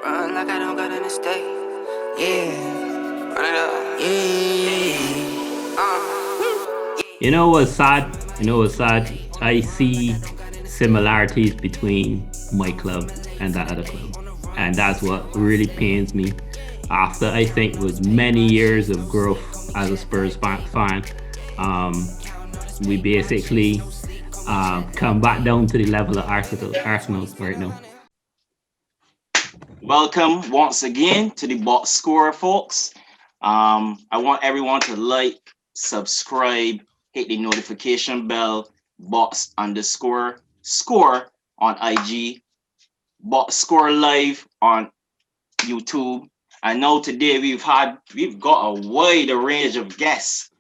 Run like I don't got an estate. Yeah. Run it up. Yeah. You know what's sad? You know what's sad? I see similarities between my club and that other club. And that's what really pains me. After I think it was many years of growth as a Spurs fan, um, we basically come back down to the level of Arsenal right now. Welcome once again to the box score, folks. I want everyone to like, subscribe, hit the notification bell, box underscore score on IG, box score live on YouTube. And now today we've got a wide range of guests.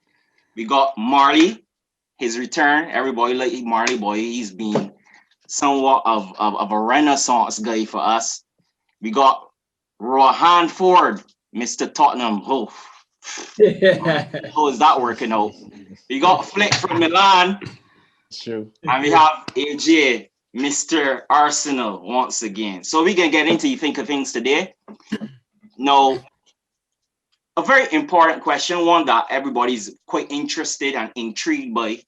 We got Marley, his return. Everybody like Marley boy. He's been somewhat of a renaissance guy for us. We got Rohan Ford, Mr. Tottenham. Oh, how is that working out? We got Flick from Milan. True. And we have Ajay, Mr. Arsenal, once again. So we can get into Think of Things today. Now, a very important question, one that everybody's quite interested and intrigued by.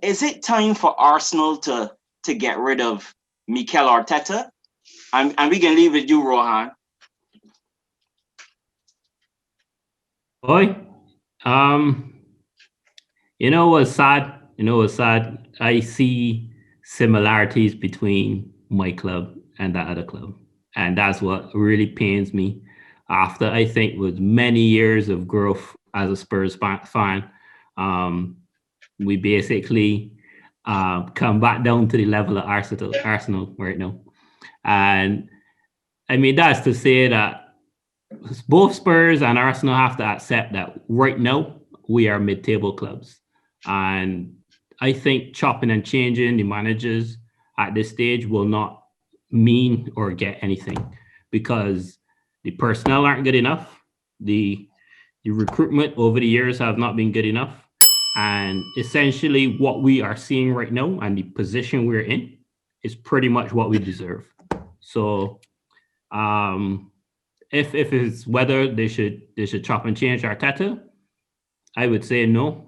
Is it time for Arsenal to get rid of Mikel Arteta? And we can leave with you, Rohan. Boy, um, you know what's sad? You know what's sad? I see similarities between my club and that other club. And that's what really pains me. After I think was many years of growth as a Spurs fan, we basically come back down to the level of Arsenal right now. And I mean, that's to say that both Spurs and Arsenal have to accept that right now we are mid-table clubs. And I think chopping and changing the managers at this stage will not mean or get anything because the personnel aren't good enough. The recruitment over the years have not been good enough. And essentially what we are seeing right now and the position we're in is pretty much what we deserve. So if it's whether they should chop and change Arteta, I would say no.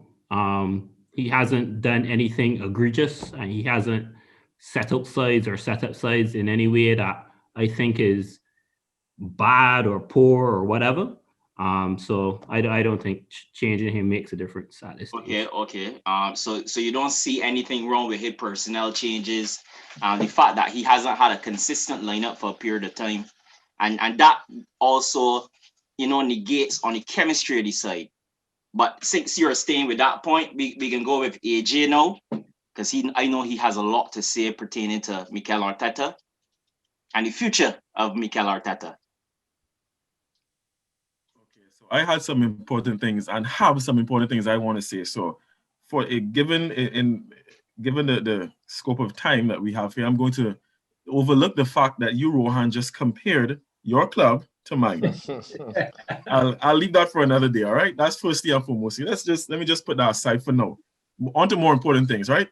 He hasn't done anything egregious, and he hasn't set up sides in any way that I think is bad or poor or whatever. So I don't think changing him makes a difference at this stage. Okay. So you don't see anything wrong with his personnel changes, the fact that he hasn't had a consistent lineup for a period of time, and that also, negates on the chemistry of the side. But since you're staying with that point, we can go with AJ now, because I know he has a lot to say pertaining to Mikel Arteta and the future of Mikel Arteta. So I had some important things and have some important things I want to say. So for a given the scope of time that we have here, I'm going to overlook the fact that you, Rohan, just compared your club to mine. I'll leave that for another day, all right? That's firstly and foremost. Let me just put that aside for now. On to more important things, right?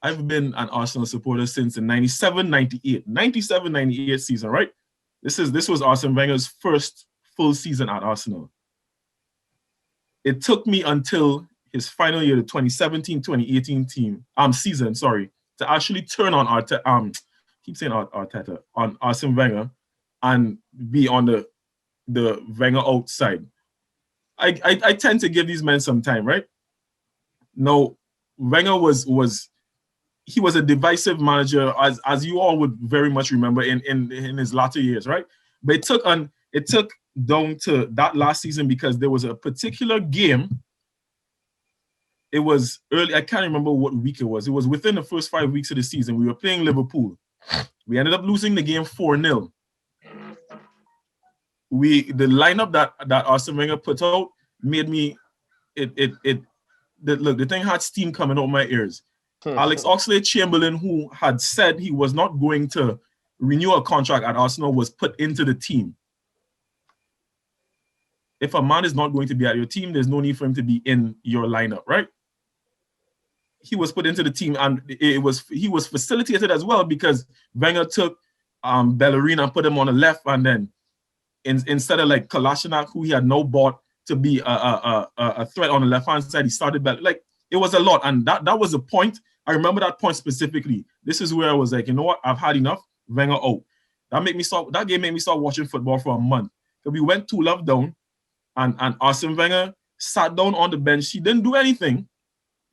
I've been an Arsenal supporter since the 97-98 season, right? This was Arsene Wenger's first full season at Arsenal. It took me until his final year, the 2017-2018 season, to actually turn on Arteta, on Arsene Wenger and be on the Wenger outside. I tend to give these men some time, right? Now, Wenger was a divisive manager, as you all would very much remember in his latter years, right? But it took down to that last season because there was a particular game. It was early. I can't remember what week it was. It was within the first 5 weeks of the season. We were playing Liverpool. We ended up losing the game 4-0. The lineup that Arsene Wenger put out made me the thing had steam coming out my ears. Alex Oxlade-Chamberlain, who had said he was not going to renew a contract at Arsenal, was put into the team. If a man is not going to be at your team, there's no need for him to be in your lineup, right? He was put into the team, and he was facilitated as well because Wenger took Bellerin and put him on the left, and then instead of like Kolasinac, who he had no bought to be a threat on the left hand side, he started like it was a lot, and that was the point. I remember that point specifically. This is where I was like, you know what, I've had enough. Wenger out. That game made me start watching football for a month. So we went 2-0 down, and Arsene Wenger sat down on the bench. He didn't do anything,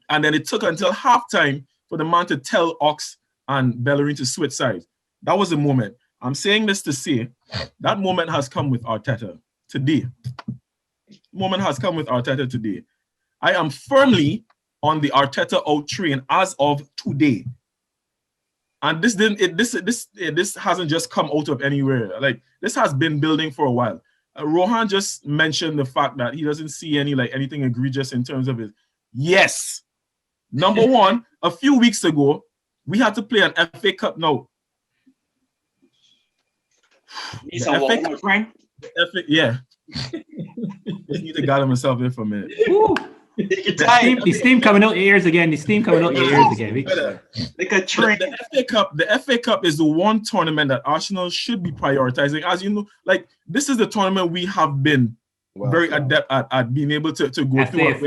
and then it took until halftime for the man to tell Ox and Bellerin to switch sides. That was the moment. I'm saying this to say that moment has come with Arteta today. Moment has come with Arteta today. I am firmly on the Arteta out train as of today. And this hasn't just come out of anywhere. Like, this has been building for a while. Rohan just mentioned the fact that he doesn't see anything egregious in terms of it. Yes. Number one, a few weeks ago, we had to play an FA Cup now. Need some water, my friend? Yeah. Just need to gather myself in for a minute. The steam coming out your ears again. The steam coming out your ears again. Like a train. The FA Cup is the one tournament that Arsenal should be prioritizing. As you know, like, this is the tournament we have been very adept at being able to go through.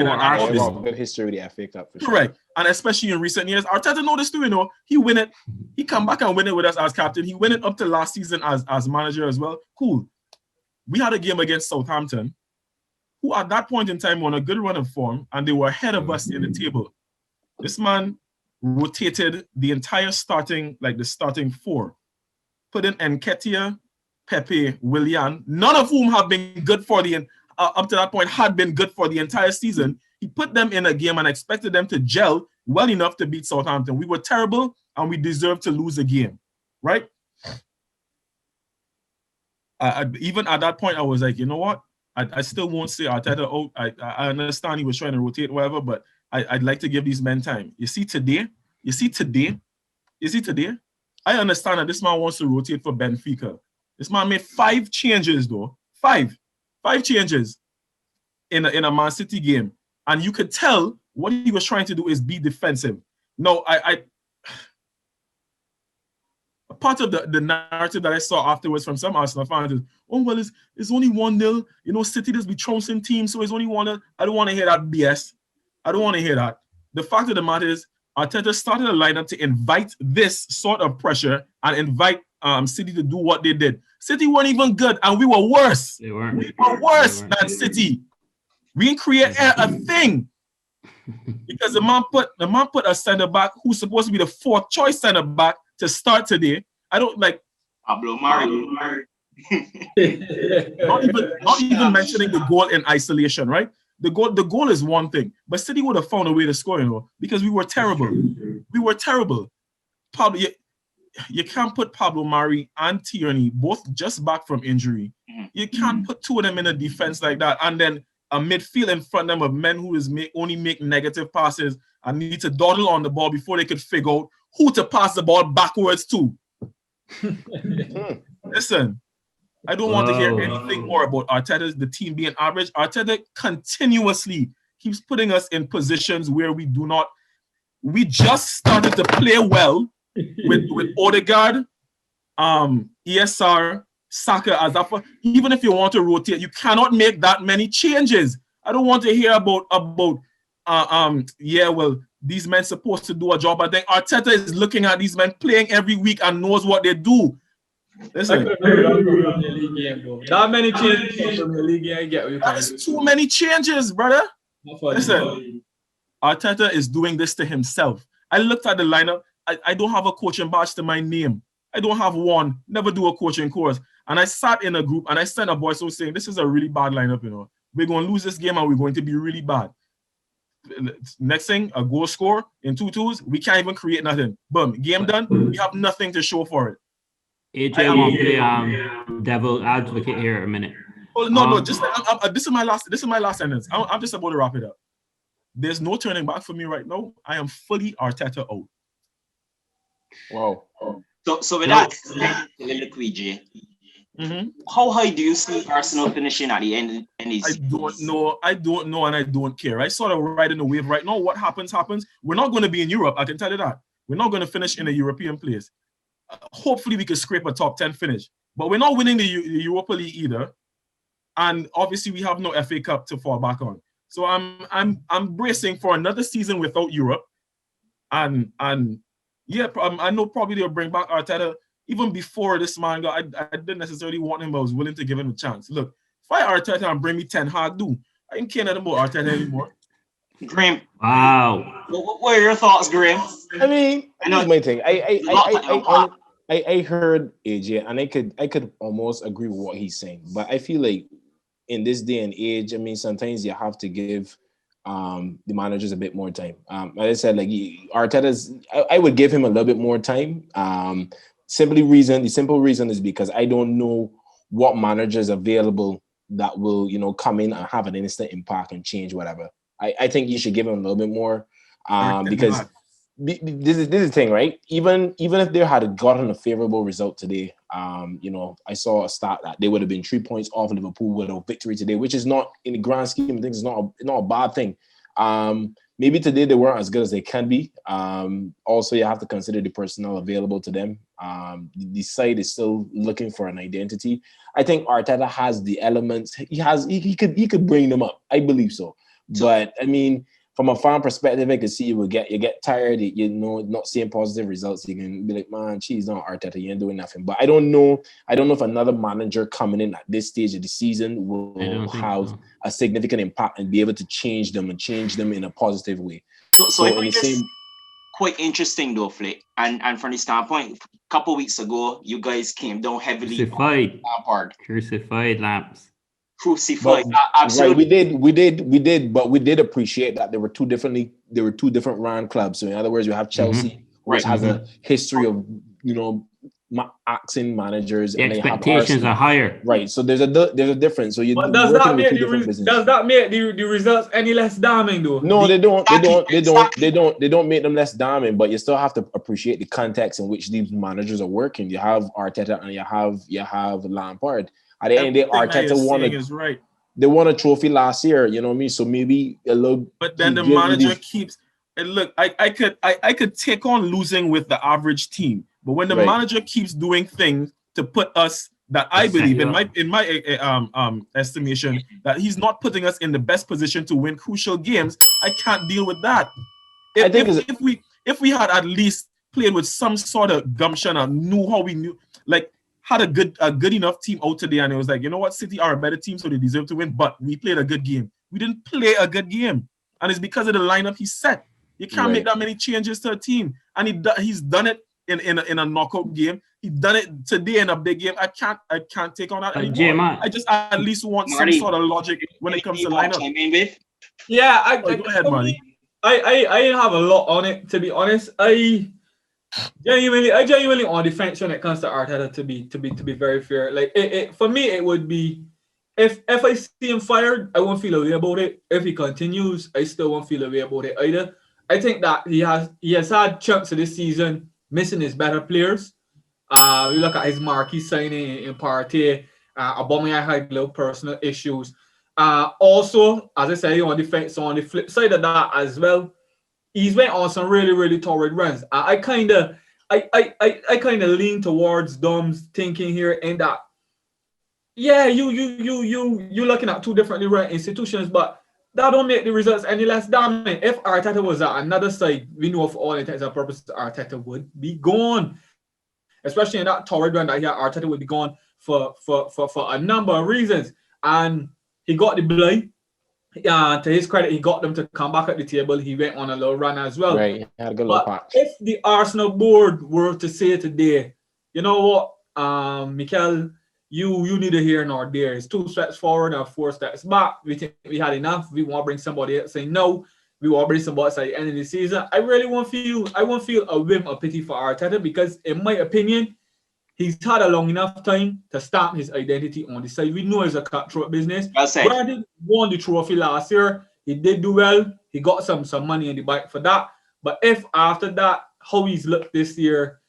Good history with the FA Cup. Correct. And especially in recent years, Arteta noticed too, you know, he win it. He come back and win it with us as captain. He win it up to last season as manager as well. Cool. We had a game against Southampton, who at that point in time were on a good run of form, and they were ahead of us in the table. This man rotated the entire starting four. Put in Nketiah, Pepe, Willian, none of whom have been good for up to that point had been good for the entire season. He put them in a game and expected them to gel well enough to beat Southampton. We were terrible, and we deserved to lose a game, right? Even at that point, I was like, you know what? I still won't say Arteta out. I understand he was trying to rotate whatever, but I'd like to give these men time. You see today, I understand that this man wants to rotate for Benfica. This man made 5 changes though. Five changes in a Man City game. And you could tell what he was trying to do is be defensive. No, part of the narrative that I saw afterwards from some Arsenal fans is, oh, well, it's only 1-0. You know, City does be trouncing teams, so it's only 1-0. I don't want to hear that BS. I don't want to hear that. The fact of the matter is, Arteta started a lineup to invite this sort of pressure and invite City to do what they did. City weren't even good, and we were worse. They weren't. We were worse than City. We didn't create a thing. Because the man put a centre back who's supposed to be the 4th choice centre back to start today. I don't like Pablo Mari. not even mentioning the goal in isolation, right? The goal is one thing, but City would have found a way to score, you know, because we were terrible. We were terrible. Pablo, you can't put Pablo Mari and Tierney both just back from injury. You can't put 2 of them in a defense like that, and then a midfield in front of them of men who only make negative passes and need to dawdle on the ball before they could figure out who to pass the ball backwards to. Listen, I don't want to hear anything more about Arteta, the team being average. Arteta continuously keeps putting us in positions where we do not. We just started to play well with Odegaard, ESR, Saka as that. Even if you want to rotate, you cannot make that many changes. I don't want to hear about these men supposed to do a job. I think Arteta is looking at these men playing every week and knows what they do. Listen, that many changes from the league game. That is too many changes, brother. Listen, Arteta is doing this to himself. I looked at the lineup. I don't have a coaching badge to my name. I don't have one. Never do a coaching course. And I sat in a group and I sent a voice out saying, this is a really bad lineup, you know. We're going to lose this game and we're going to be really bad. Next thing, a goal score in 2-2s. We can't even create nothing. Boom. Game done. We have nothing to show for it. AJ, I want to play devil advocate here a minute. Oh, no. Just this is my last sentence. I'm just about to wrap it up. There's no turning back for me right now. I am fully Arteta out. Wow. So with that, Jay, how high do you see Arsenal finishing at the end? I don't know, and I don't care. I sort of riding the wave right now. What happens. We're not going to be in Europe. I can tell you that. We're not going to finish in a European place. hopefully we could scrape a top 10 finish. But we're not winning the Europa League either. And obviously we have no FA Cup to fall back on. So I'm bracing for another season without Europe. And yeah, I know probably they'll bring back Arteta even before this man got. I didn't necessarily want him, but I was willing to give him a chance. Look, fire Arteta and bring me Ten Hag, do. I ain't caring about Arteta anymore. Graham. Wow. What are your thoughts, Graham? I mean, I know here's my thing. I I heard AJ, and I could almost agree with what he's saying, but I feel like in this day and age, I mean, sometimes you have to give the managers a bit more time. Like I said, like Arteta's, I would give him a little bit more time. The simple reason is because I don't know what managers available that will, come in and have an instant impact and change whatever. I think you should give him a little bit more because this is the thing, right? Even if they had gotten a favorable result today, I saw a stat that they would have been 3 points off Liverpool with a victory today, which is not, in the grand scheme of things, it's not a bad thing. Maybe today they weren't as good as they can be. Also, you have to consider the personnel available to them. The side is still looking for an identity. I think Arteta has the elements. He could bring them up. I believe so. But I mean, from a fan perspective, I can see you get tired, not seeing positive results. You can be like, man, geez, not Arteta, you ain't doing nothing. But I don't know if another manager coming in at this stage of the season will have a significant impact and be able to change them in a positive way. So I think it's quite interesting though, Flick. And from the standpoint, a couple of weeks ago, you guys came down heavily on Lampard. Crucified lamps. Crucified. Absolutely. Right, we did, but we did appreciate that there were two different round clubs. So in other words, you have Chelsea, which has a history of axing managers, the and expectations are higher. Right. So there's a difference. So does that make the results any less damning though? No, they don't make them less damning, but you still have to appreciate the context in which these managers are working. You have Arteta and you have Lampard. At the end of the day, Arteta they won a trophy last year, you know what I mean? So maybe a little. But then the manager keeps. And look, I could take on losing with the average team, but when the manager keeps doing things to put us, that I believe in my estimation, that he's not putting us in the best position to win crucial games, I can't deal with that. If we had at least played with some sort of gumption and knew how we knew, like. Had a good enough team out today, and it was like, you know what, City are a better team, so they deserve to win. But we played a good game. We didn't play a good game, and it's because of the lineup he set. You can't make that many changes to a team, and he's done it in a knockout game. He done it today in a big game. I can't take on that anymore. I just at least want some sort of logic when it comes to lineup. Yeah, go ahead, Marty. I have a lot on it, to be honest. I genuinely on defense when it comes to Arteta, to be very fair. Like for me, it would be if I see him fired, I won't feel a way about it. If he continues, I still won't feel a way about it either. I think that he has had chunks of this season missing his better players. We look at his marquee signing in Partey. Aubameyang had little personal issues. Also, as I said, on defense, on the flip side of that as well, he's went on some really, really torrid runs. I kind of lean towards Dom's thinking here in that, yeah, you looking at two differently run institutions, but that don't make the results any less damning. If Arteta was at another side, we know for all intents and purposes, Arteta would be gone. Especially in that torrid run that he had, Arteta would be gone for a number of reasons. And he got the blood. To his credit, he got them to come back at the table. He went on a little run as well. Right, he had a good little patch. If the Arsenal board were to say today, you know what, Mikel, you need a here nor there. It's 2 steps forward and 4 steps back. We think we had enough. We want to bring somebody else. Say no. We want to bring somebody else at the end of the season. I won't feel a whim of pity for Arteta, because in my opinion, he's had a long enough time to stamp his identity on the side. We know it's a cutthroat business. Granted, he won the trophy last year. He did do well. He got some money in the bank for that. But if after that, how he's looked this year,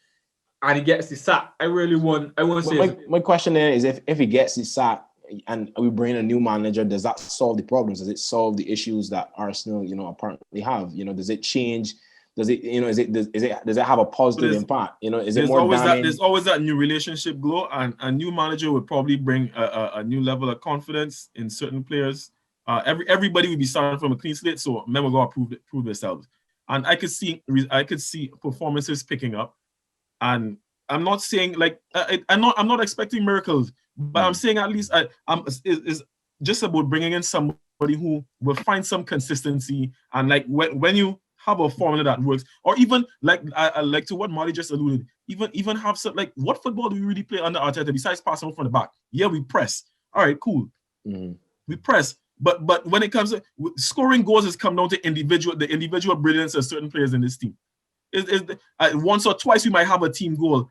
and he gets the sack, I want to say. My question there is, if he gets the sack and we bring a new manager, does that solve the problems? Does it solve the issues that Arsenal, apparently have? Does it change does it, does it have a positive impact? Is it more there's always that new relationship glow, and a new manager would probably bring a new level of confidence in certain players. Everybody would be starting from a clean slate, so men will go prove themselves. And I could see performances picking up. And I'm not saying I'm not expecting miracles, but I'm saying at least it's just about bringing in somebody who will find some consistency, and like when you have a formula that works, or even like to what Marty just alluded, even have some, like, what football do we really play under Arteta besides passing from the back? Yeah, we press. All right, cool. We press, but when it comes to scoring goals, has come down to the individual brilliance of certain players in this team. Once or twice we might have a team goal.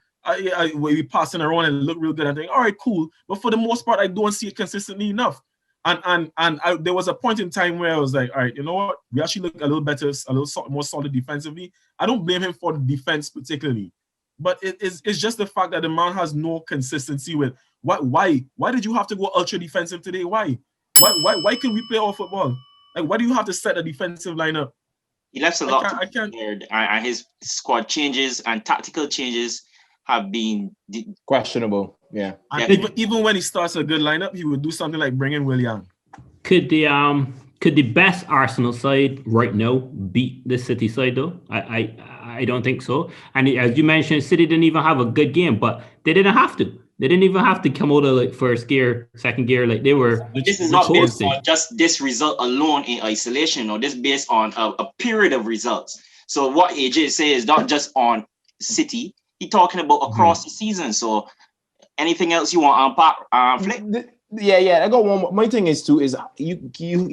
We passing around and look real good and think, all right, cool. But for the most part, I don't see it consistently enough. And there was a point in time where I was like, all right, you know what? We actually look a little better, a little more solid defensively. I don't blame him for the defense particularly, but it's just the fact that the man has no consistency with why did you have to go ultra defensive today? Why can we play all football? Like, why do you have to set a defensive lineup? He left a lot to be desired, and his squad changes and tactical changes have been questionable. Yeah, and even when he starts a good lineup, he would do something like bring in Willian. Could the best Arsenal side right now beat the City side though? I don't think so. And as you mentioned, City didn't even have a good game, but they didn't have to. They didn't even have to come out of like first gear, second gear. Like they were. This is not based on just this result alone in isolation, or this based on a period of results. So what AJ says is not just on City. He's talking about across the season. So anything else you want to unpack, Flick? Yeah. I got one more. My thing is too is you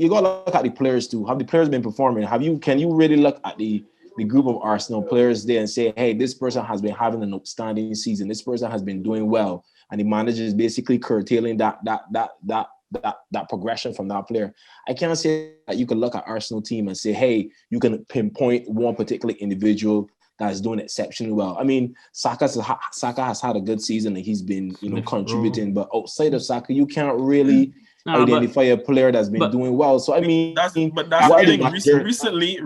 got to look at the players too. Have the players been performing? Can you really look at the group of Arsenal players there and say, hey, this person has been having an outstanding season. This person has been doing well. And the manager is basically curtailing that progression from that player. I can't say that you can look at Arsenal team and say, hey, you can pinpoint one particular individual that's doing exceptionally well. I mean, Saka has had a good season and he's been, contributing. But outside of Saka, you can't really identify a player that's been doing well. So I mean, that's the thing.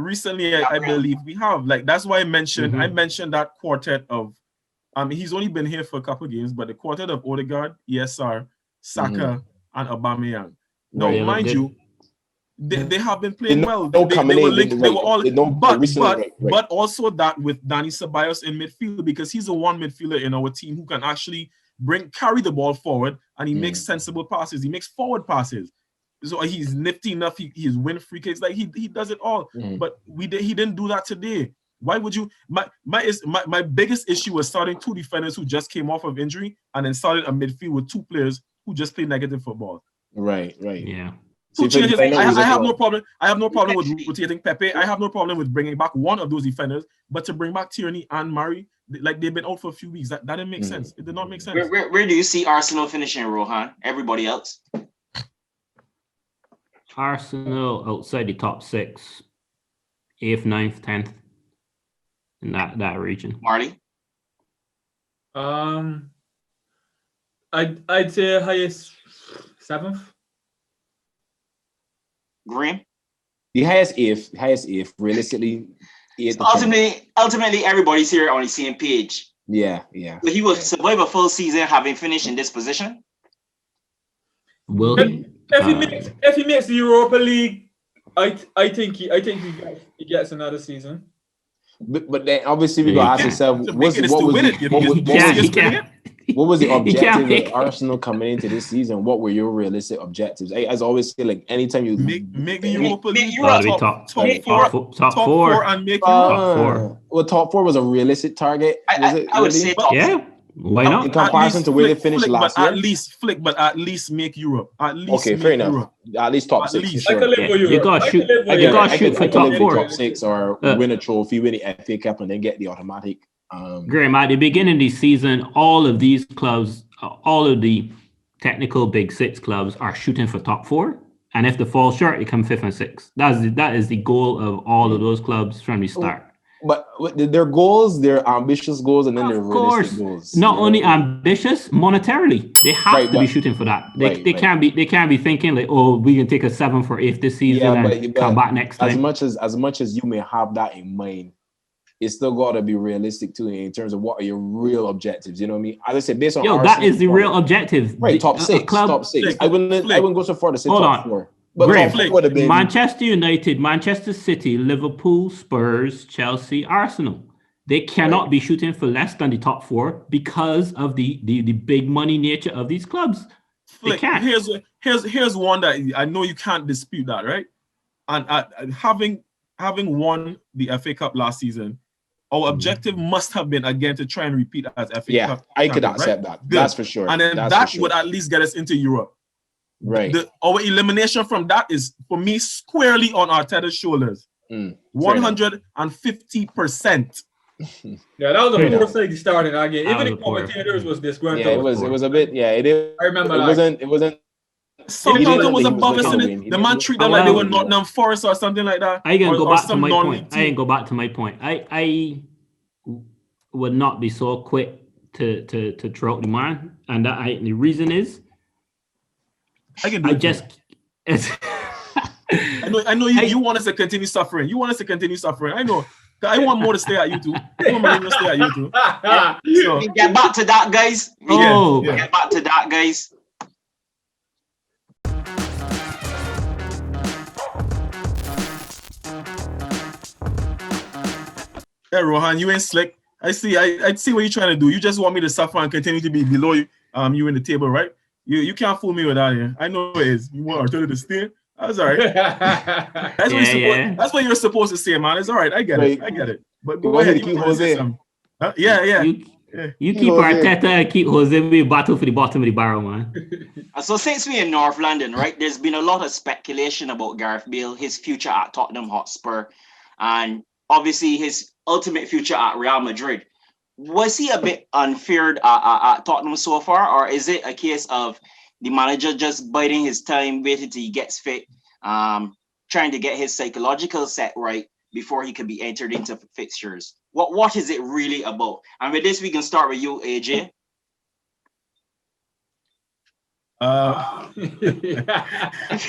Recently, I believe we have, like, that's why I mentioned that quartet of. He's only been here for a couple of games, but the quartet of Odegaard, ESR, Saka, and Aubameyang. Now, mind you, they have been playing well. They were linked. They were all, but also that with Dani Ceballos in midfield, because he's the one midfielder in our team who can actually carry the ball forward, and he makes sensible passes. He makes forward passes. So he's nifty enough. He's win free kicks. Like he does it all. But he didn't do that today. Why would you? My biggest issue was starting two defenders who just came off of injury, and then started a midfield with two players who just play negative football. Right. Yeah. Two changes. I have no problem. I have no problem with rotating Pepe. I have no problem with bringing back one of those defenders, but to bring back Tierney and Murray, like they've been out for a few weeks, that didn't make sense. It did not make sense. Where do you see Arsenal finishing, Rohan? Everybody else? Arsenal outside the top 6, 8th, 9th, 10th. In that region. Marty? I'd say highest 7th. Graham? The highest 8th, realistically. 8th So ultimately, everybody's here on the same page. Yeah. So he will survive a full season having finished in this position? Will he? If he makes the Europa League, I think he gets another season. But then obviously we gotta ask ourselves, what was the objective of Arsenal coming into this season? What were your realistic objectives? As I always say, like anytime you make the Europa League top 4 and make top 4. Well, top 4 was a realistic target. I would say top 4. Why not? In comparison to where they finished last year? At least make Europe. Okay, fair enough. At least top 6 for sure. You gotta shoot for top 4. Top 6 or win a trophy, win the FA Cup, and then get the automatic. Graham, at the beginning of the season, all of these clubs, all of the technical big 6 clubs are shooting for top 4. And if they fall short, you come 5th and 6th. That is the goal of all of those clubs from the start. But their goals, they're ambitious goals, and then they're realistic goals. Not only ambitious, monetarily, they have to be shooting for that. They can't be thinking like, oh, we can take a 7th or 8th this season and come back next time. As much as you may have that in mind, it's still got to be realistic too in terms of what are your real objectives. You know what I mean? As I said, based on That Arsenal's is the real objective. right, top six. Club, I wouldn't go so far to say Hold top on. 4. But Graham, top 4 would have been Manchester United, Manchester City, Liverpool, Spurs, Chelsea, Arsenal. They cannot be shooting for less than the top 4 because of the big money nature of these clubs. They can't. Here's one that I know you can't dispute that, right? And having won the FA Cup last season, our objective must have been again to try and repeat as FA Cup. Yeah, I could accept that. Good. That's for sure. And then that would at least get us into Europe. Right. Our elimination from that is, for me, squarely on Arteta's shoulders. 150%. Yeah, that was a poor thing starting again. Even the commentators was disgruntled. Yeah, it was a bit. Yeah, I remember. It wasn't. Southampton was above us in it. The man treated them like they were Nottingham Forest or something like that. I can go back to my point. I can go back to my point. I would not be so quick to throw out the man, and the reason is I know you want us to continue suffering. You want us to continue suffering. I know. I want more to stay at you too. I want Mourinho to stay at you too. So. Get back to that, guys. Get back to that, guys. Hey, Rohan, you ain't slick. I see what you're trying to do. You just want me to suffer and continue to be below you in the table, right? You can't fool me with that here. I know it is. You want Arteta to stay? That's all right. That's what you're supposed to say, man. It's all right. I get it. But go ahead. Keep Jose. Yeah. You keep Arteta and keep Jose. We battle for the bottom of the barrel, man. So since we're in North London, right, there's been a lot of speculation about Gareth Bale, his future at Tottenham Hotspur, and obviously his ultimate future at Real Madrid. Was he a bit unfair at Tottenham so far, or is it a case of the manager just biding his time, waiting till he gets fit, trying to get his psychological set right before he could be entered into fixtures? What is it really about? And with this, we can start with you, AJ.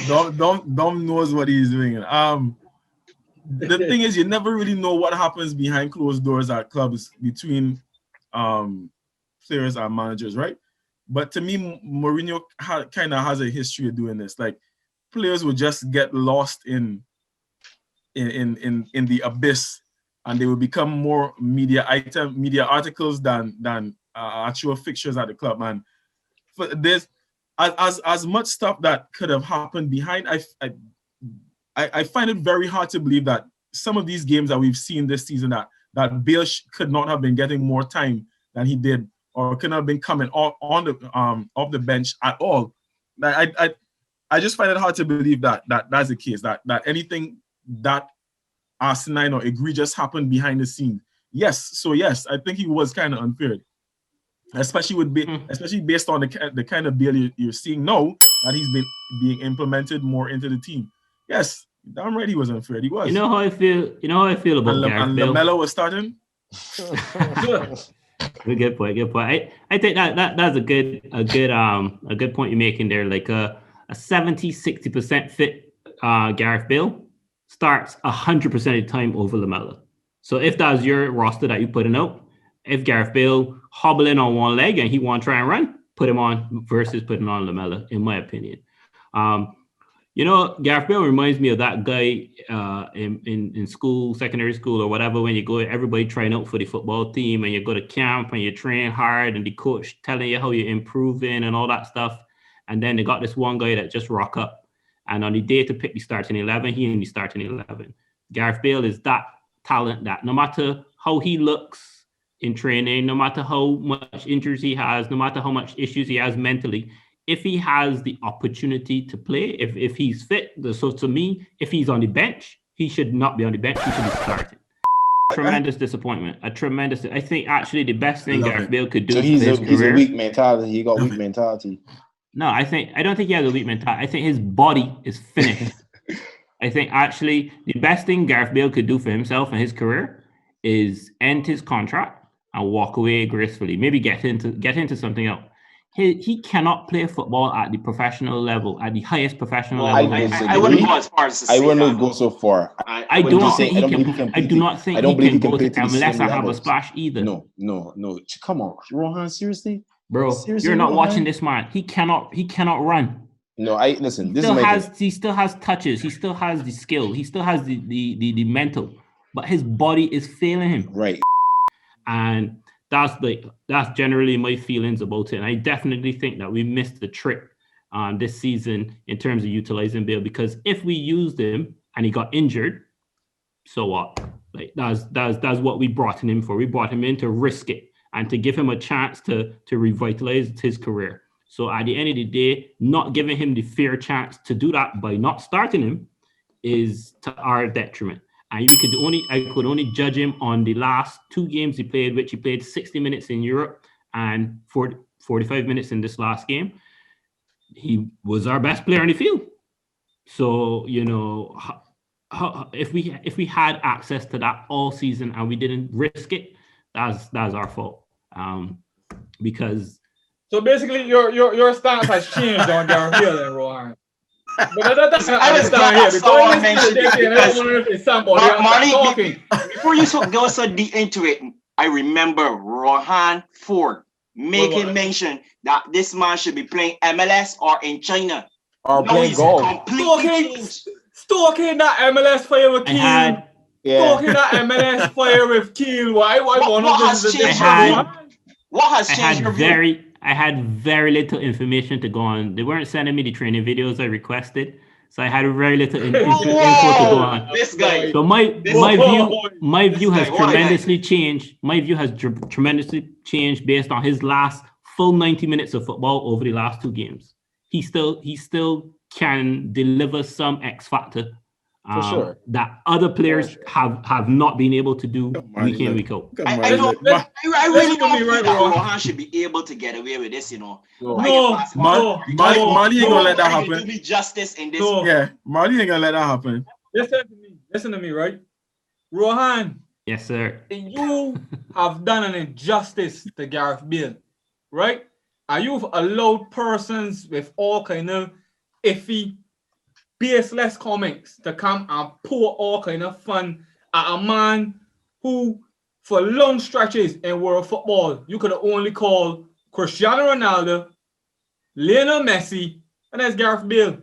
Dom knows what he's doing. The thing is, you never really know what happens behind closed doors at clubs between players and managers, right? But to me, Mourinho kind of has a history of doing this. Like, players would just get lost in the abyss, and they will become more media articles than actual fixtures at the club. And there's as much stuff that could have happened behind. I find it very hard to believe that some of these games that we've seen this season that Bale could not have been getting more time than he did, or could not have been coming off the bench at all. I just find it hard to believe that that's the case. That anything that asinine or egregious happened behind the scenes. Yes, I think he was kind of unfair, especially based on the kind of Bale you're seeing now that he's been being implemented more into the team. Yes, damn right he was unfair. He was. You know how I feel about Gareth Bale. Lamella was starting. Good point. I think that's a good point you're making there. Like a 70-60% fit Gareth Bale starts 100% of the time over Lamella. So if that's your roster that you're putting out, if Gareth Bale hobbling on one leg and he want to try and run, put him on versus putting on Lamella, in my opinion. Gareth Bale reminds me of that guy in school, secondary school or whatever, when you go, everybody trying out for the football team and you go to camp and you train hard and the coach telling you how you're improving and all that stuff. And then they got this one guy that just rock up. And on the day to pick the starting 11, he in the starting 11. Gareth Bale is that talent that no matter how he looks in training, no matter how much injuries he has, no matter how much issues he has mentally, if he has the opportunity to play, if he's fit, so to me, if he's on the bench, he should not be on the bench. He should be starting. Tremendous disappointment. I think actually the best thing Gareth Bale could do. So he's a weak mentality. He got weak mentality. No, I don't think he has a weak mentality. I think his body is finished. I think actually the best thing Gareth Bale could do for himself and his career is end his contract and walk away gracefully. Maybe get into something else. he cannot play football at the professional level, at the highest professional Well, level. I wouldn't go as far as to say I wouldn't that, go though. so far. I do not think I don't believe he he can can. I play do not think I don't he believe can he can go play to to the MLS same and have a levels. splash either. No. Come on, Rohan, seriously? Bro, Seriously, you're not Rohan? watching this man. He cannot run. No, listen. This is He still has touches. He still has the skill. He still has the mental, but his body is failing him. right. And that's generally my feelings about it. And I definitely think that we missed the trick this season in terms of utilizing Bale, because if we used him and he got injured, so what? Like that's what we brought him in for. We brought him in to risk it and to give him a chance to revitalize his career. So at the end of the day, not giving him the fair chance to do that by not starting him is to our detriment. And I could only judge him on the last 2 games he played, which he played 60 minutes in Europe and 45 minutes in this last game. He was our best player on the field. So, if we had access to that all season and we didn't risk it, that's our fault. Because So basically, your stance has changed on Gareth Bale and Rohan. But that's not I was glad here. someone mentioned it, I don't because want to know if it's somebody else Marley, talking. before you go so deep into it, I remember Rohan Ford making mention that this man should be playing MLS or in China. Or Now playing he's golf. completely changed. Stalking that MLS fire with Keel. Yeah. Stalking that MLS fire with Keel. Why What has changed your view? I had very little information to go on. They weren't sending me the training videos I requested, so I had very little info to go on. This guy. So my view has tremendously changed. My view has tremendously changed based on his last full 90 minutes of football over the last 2 games. He still can deliver some X factor For sure. that other players have not been able to do week in, week out. I really don't think that Rohan should be able to get away with this, No, Marley ain't gonna let that happen. Do me justice in this. Yeah, Marley ain't gonna let that happen. Listen to me, right? Rohan. Yes, sir. You have done an injustice to Gareth Bale, right? And you've allowed persons with all kind of iffy, baseless comments to come and pour all kind of fun at a man who, for long stretches in world football, you could have only called Cristiano Ronaldo, Lionel Messi, and that's Gareth Bale.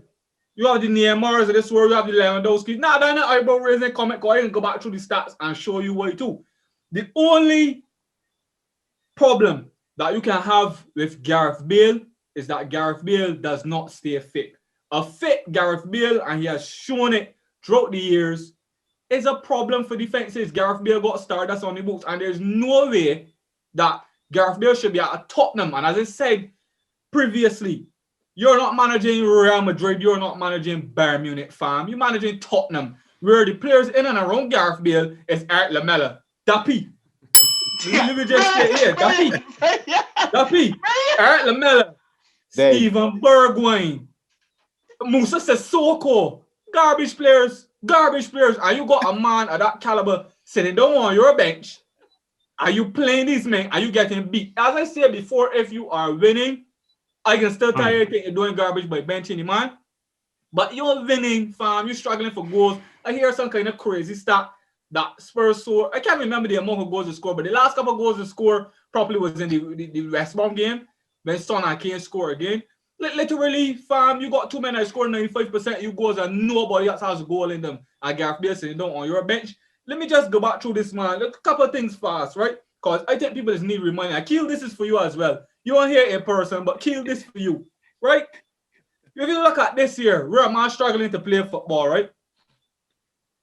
You have the Neymars of this world, you have the Lewandowski. Now, they're not eyebrow raising comment, because I can go back through the stats and show you why too. The only problem that you can have with Gareth Bale is that Gareth Bale does not stay fit. A fit Gareth Bale, and he has shown it throughout the years, is a problem for defenses. Gareth Bale got Stardust on the books, and there's no way that Gareth Bale should be at Tottenham. And as I said previously, you're not managing Real Madrid, you're not managing Bayern Munich, fam. You're managing Tottenham, where the players in and around Gareth Bale is Eric Lamela, Dappy. Let me just say here, Dappy, Eric Lamela, Steven Bergwijn, Musa Sissoko, garbage players, and you got a man of that caliber sitting down on your bench. Are you playing these men? Are you getting beat? As I said before, if you are winning, I can still tell you you're doing garbage by benching the man. But you're winning, fam. You're struggling for goals. I hear some kind of crazy stat that Spurs score. I can't remember the amount of goals they scored, but the last couple of goals they scored probably was in the West Brom game when Son and Kane score again. Literally, fam, you got 2 men that score 95% of your goals and nobody else has a goal in them. And Gareth Bale sitting down on your bench. Let me just go back through this, man. A couple of things fast, right? Because I think people just need reminding. Keel, this is for you as well. You won't hear it in person, but Keel, this for you, right? If you look at this year, we're a man struggling to play football, right?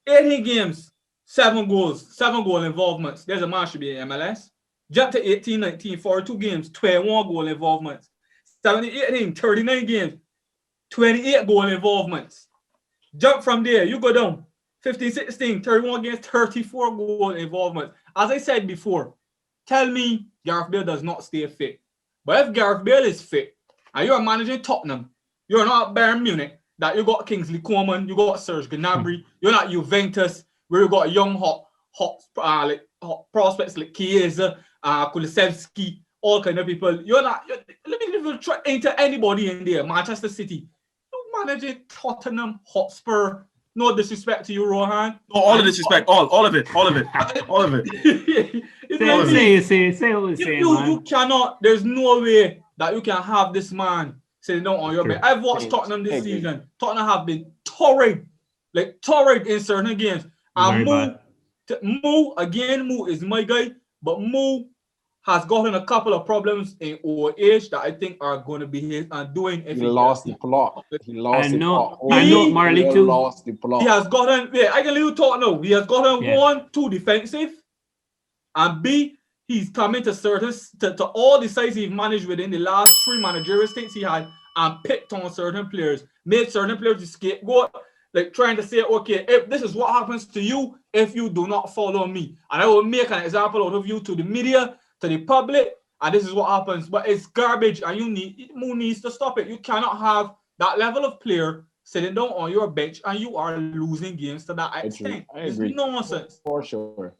80 games, 7 goals, 7 goal involvements. There's a man should be in MLS. Jump to 18, 19, 42 games, 21 goal involvements. 17, 18, 39 games, 28 goal involvements. Jump from there, you go down. 15, 16, 31 games, 34 goal involvements. As I said before, tell me Gareth Bale does not stay fit. But if Gareth Bale is fit, and you're managing Tottenham, you're not Bayern Munich, that you got Kingsley Coman, you got Serge Gnabry, you're not Juventus, where you got young hot prospects like Chiesa, Kulusevski, all kind of people. You're not. Let me if you try into anybody in there, Manchester City, you managing Tottenham Hotspur. No disrespect to you, Rohan. No, all of disrespect, all of it. It's like Say what we're saying, man. you cannot. There's no way that you can have this man sitting down on your bench. I've watched Tottenham this season. Tottenham have been torrid in certain games. And Mo is my guy, but Mo has gotten a couple of problems in old age that I think are going to be his undoing. He lost the plot. I know Marley too. Lost the plot. He has gotten, I can leave you talk now. He has gotten one, too defensive, and B, he's coming to all the sides he's managed within the last 3 managerial stints he had and picked on certain players, made certain players the scapegoat, like trying to say, okay, if this is what happens to you if you do not follow me, and I will make an example out of you to the media, to the public, and this is what happens. But it's garbage, and Mo needs to stop it. You cannot have that level of player sitting down on your bench and you are losing games to that extent. I agree. It's nonsense. For sure.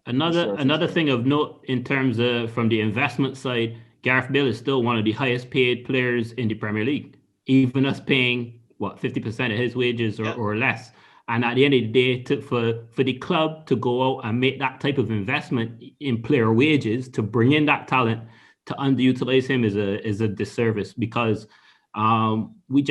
Another thing of note in terms of from the investment side, Gareth Bale is still one of the highest paid players in the Premier League, even us paying 50% of his wages or less. And at the end of the day, for the club to go out and make that type of investment in player wages to bring in that talent, to underutilize him is a disservice, because we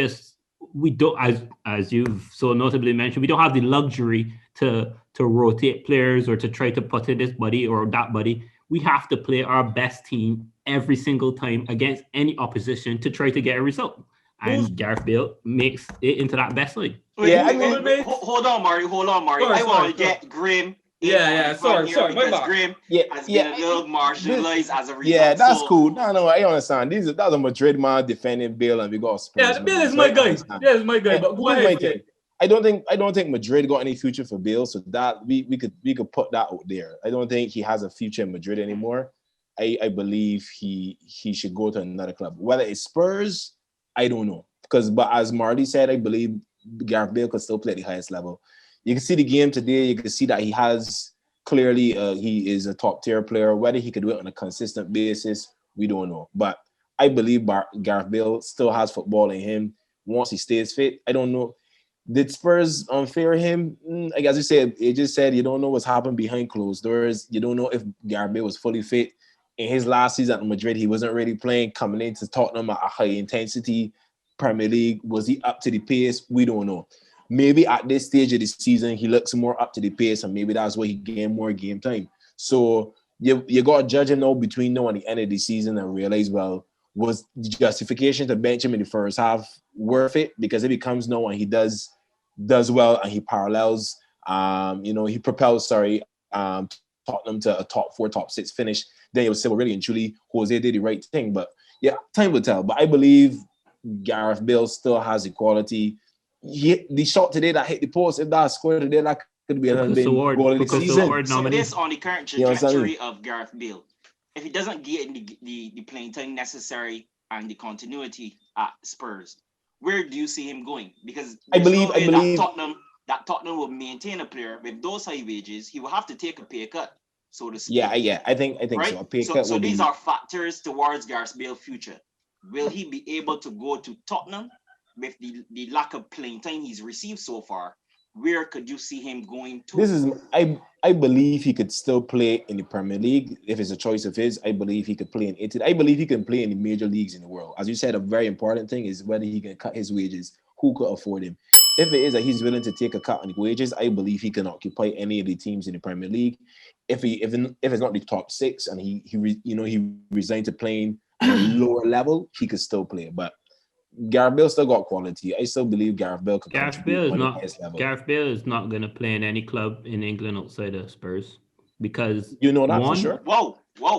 don't, as you've so notably mentioned, we don't have the luxury to rotate players or to try to put in this buddy or that buddy. We have to play our best team every single time against any opposition to try to get a result. And Gareth Bale makes it into that best league. Hold on, Mario. I want to get Grim. Sorry, my bad. Grim has been a little marginalized as a result. Yeah, that's cool. No, I understand. That's a Madrid man defending Bale, and we got Spurs. Yeah, Bale is my guy. Yeah, is my guy. But go ahead. I don't think Madrid got any future for Bale, so that we could put that out there. I don't think he has a future in Madrid anymore. I believe he should go to another club. Whether it's Spurs, I don't know. But as Marty said, I believe Gareth Bale could still play at the highest level. You can see the game today. You can see that he has clearly he is a top tier player. Whether he could do it on a consistent basis, we don't know. But I believe Gareth Bale still has football in him once he stays fit. I don't know. Did Spurs unfair him? I guess it just said you don't know what's happened behind closed doors. You don't know if Gareth Bale was fully fit. In his last season at Madrid, he wasn't really playing, coming into Tottenham at a high intensity Premier League. Was he up to the pace? We don't know. Maybe at this stage of the season, he looks more up to the pace, and maybe that's why he gained more game time. So you got to judge him now between now and the end of the season and realize, well, was the justification to bench him in the first half worth it? Because if he comes now and he does well and he parallels, he propels, Tottenham to a top 4, top 6 finish, then you'll say, well, really and truly, Jose did the right thing. But yeah, time will tell. But I believe Gareth Bale still has the quality. The shot today that hit the post, if that scored today, that could be another goal of the season. So this on the current trajectory of Gareth Bale, if he doesn't get the playing time necessary and the continuity at Spurs, where do you see him going? Because I believe that Tottenham will maintain a player with those high wages. He will have to take a pay cut, so to speak. Yeah, I think right? So. A pay cut. So these are factors towards Gareth Bale's future. Will he be able to go to Tottenham with the lack of playing time he's received so far? Where could you see him going to? I believe he could still play in the Premier League if it's a choice of his. I believe he could play in Italy. I believe he can play in the major leagues in the world. As you said, a very important thing is whether he can cut his wages. Who could afford him? If it is that he's willing to take a cut on the wages, I believe he can occupy any of the teams in the Premier League. If it's not the top 6 and he resigned to playing at a lower level, he could still play. But Gareth Bale still got quality. I still believe Gareth Bale could. Gareth Bale is not going to play in any club in England outside of Spurs, because you know that for sure. Whoa! I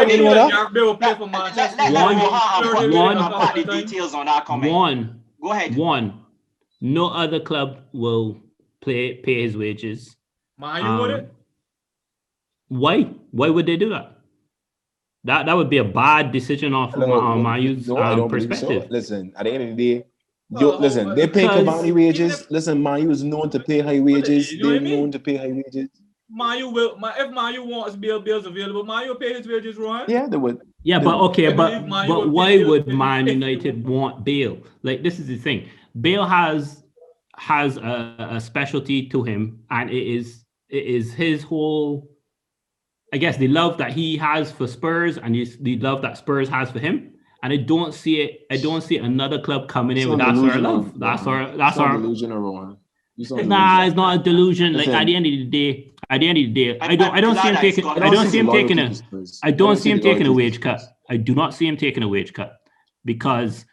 didn't know that Gareth Bale will play for Manchester. The details on that comment. Go ahead. No other club will pay his wages. Man, you wouldn't? Why? Why would they do that? That would be a bad decision off from Mayu's perspective. So. Listen, at the end of the day, they pay Cavani wages. Listen, Mayu is known to pay high wages. They're known to pay high wages. If Mayu wants Bale's available, Mayu pay his wages, Rohan. Yeah, they would. Yeah, They but would. okay, I believe Man U but will why pay would Bale Man if they United want Bale? Like, this is the thing. Bale has a specialty to him, and it is his whole, I guess, the love that he has for Spurs and the love that Spurs has for him. And I don't see another club coming in with that sort of love. That's our delusional, Rohan. Nah, it's not a delusion. Like, at the end of the day, I don't see him taking a wage cut. I do not see him taking a wage cut, because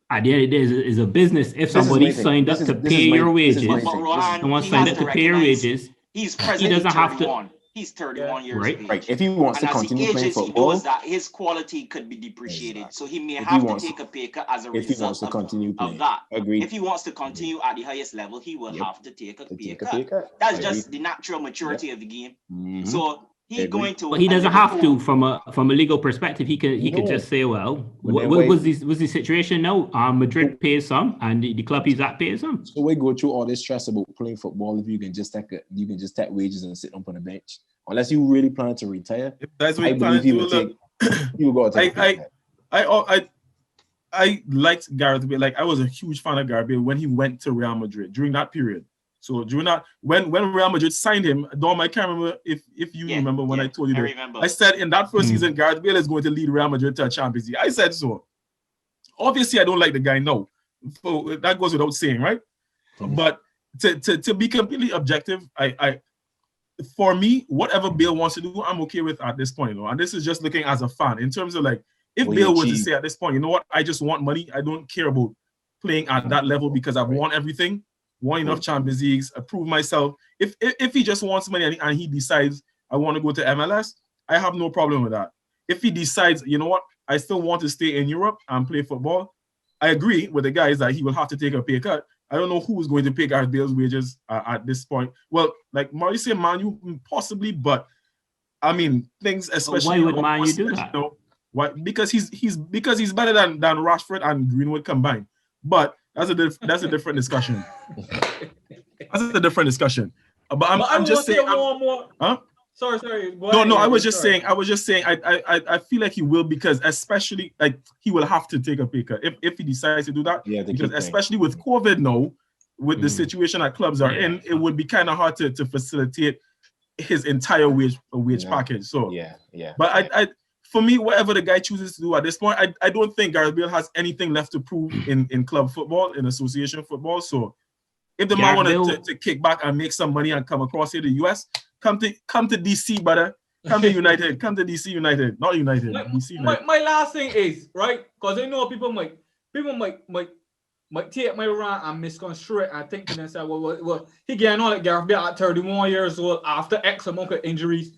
at the end of the day, it's a business. If somebody signed up to pay your wages, someone signed up to pay your wages, he's he presently doesn't have 31. to. He's 31 years Right. of age. Right. If he wants And to as he continue playing ages, he football, knows that his quality could be depreciated. Exactly. So he may If have he to wants take a pay cut as a if he wants result to continue of playing. that. Agreed. If he wants to continue at the highest level, he will Yep. have to take a To pay take a cut. pay cut. That's I just agree. the natural maturity of the game. Mhm. So he's Agree. going to. But he a doesn't have to Liverpool- from a legal perspective. He could No. just say, well, But what then why- was the situation now? Madrid pays some, and the club he's at pays some. So we go through all this stress about playing football if you can just take wages and sit up on the bench. Unless you really plan to retire, If that's what I you plan believe he to would do, take. He would go take. I liked Gareth Bale. Like, I was a huge fan of Gareth Bale when he went to Real Madrid during that period. So during that, when Real Madrid signed him, Dom, I can't remember if you remember when I told you I that. remember. I said in that first season, Gareth Bale is going to lead Real Madrid to a Champions League. I said so. Obviously, I don't like the guy now. So that goes without saying, right? But to be completely objective, for me, whatever Bale wants to do, I'm okay with at this point, you know. And this is just looking as a fan in terms of, like, if Bale were to say at this point, you know what, I just want money. I don't care about playing at that level because I've won everything, won enough Champions Leagues, approved myself. If he just wants money and he decides I want to go to MLS, I have no problem with that. If he decides, you know what, I still want to stay in Europe and play football, I agree with the guys that he will have to take a pay cut. I don't know who is going to pay Gareth Bale's wages at this point. Well, like Maurice said, Man U possibly, but I mean things, especially. Why would Man U do that? You know, why? Because he's better than Rashford and Greenwood combined. But that's a different discussion. That's a different discussion. But I'm just saying. Huh? Sorry. No. I was just saying. I feel like he will, because especially, like, he will have to take a pay cut if he decides to do that. Yeah, because especially with COVID now, with the situation that clubs are in, it would be kind of hard to facilitate his entire wage package. So yeah. But for me, whatever the guy chooses to do at this point, I don't think Gareth Bale has anything left to prove in club football, in association football. So if the man wanted to kick back and make some money and come across here to the US, come to DC, brother. Come to United. Come to DC United. Not United. DC United. My last thing is, right, because I know people might take my rant and misconstrue it and think to themselves, well, he getting on like Gareth Bale at 31 years old after X amount of injuries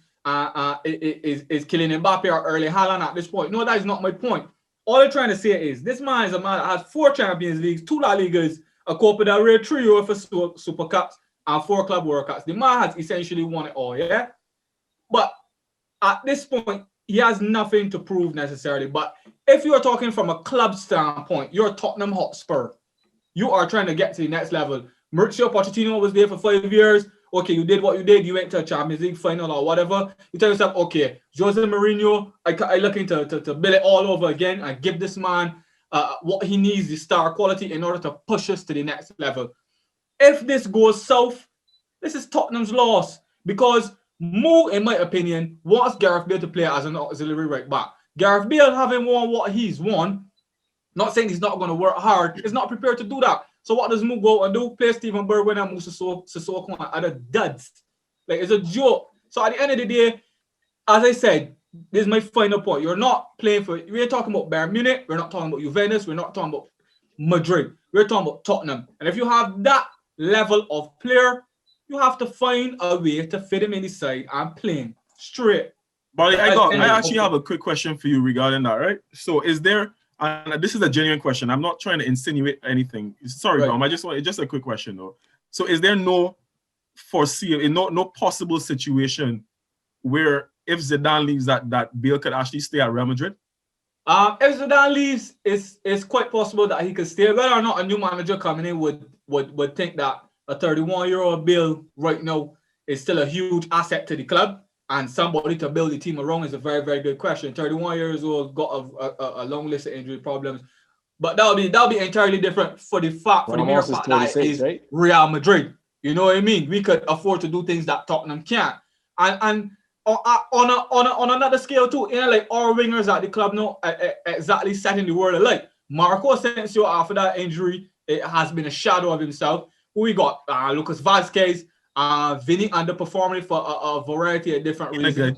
is killing Mbappe or Erling Haaland at this point. No, that is not my point. All I'm trying to say is this man is a man that has 4 Champions Leagues, 2 La Ligas, a Copa del Rey, 3 UEFA Super Cups, and 4 Club World Cups. The man has essentially won it all, yeah? But at this point, he has nothing to prove necessarily. But if you are talking from a club standpoint, you're Tottenham Hotspur. You are trying to get to the next level. Mauricio Pochettino was there for 5 years. Okay, you did what you did. You went to a Champions League final or whatever. You tell yourself, okay, Jose Mourinho, I looking to build it all over again and give this man what he needs, the star quality, in order to push us to the next level. If this goes south, this is Tottenham's loss, because Mo, in my opinion, wants Gareth Bale to play as an auxiliary right back. Gareth Bale, having won what he's won, not saying he's not going to work hard, is not prepared to do that. So what does Mo go and do? Play Steven Bergwijn and Moussa Sissoko are the duds. Like, it's a joke. So at the end of the day, as I said, this is my final point. You're not playing for, we're talking about Bayern Munich, we're not talking about Juventus, we're not talking about Madrid, we're talking about Tottenham. And if you have that level of player, you have to find a way to fit him in the side and play him straight. But I actually have a quick question for you regarding that, right? So is there, and this is a genuine question, I'm not trying to insinuate anything. Sorry, Dom, it's just a quick question though. So is there no possible situation where if Zidane leaves that Bale could actually stay at Real Madrid? If Zidane leaves, it's quite possible that he could stay. Whether or not a new manager coming in would think that a 31-year-old Bale right now is still a huge asset to the club, and somebody to build the team around is a very, very good question. 31 years old, got a long list of injury problems, but that'll be entirely different for the mere fact that it is right? Real Madrid. You know what I mean? We could afford to do things that Tottenham can't, and on another scale too, like our wingers at the club now exactly setting the world alight. Marco Asensio, after that injury, it has been a shadow of himself. Who we got? Lucas Vazquez, Vinny underperforming for a variety of different reasons.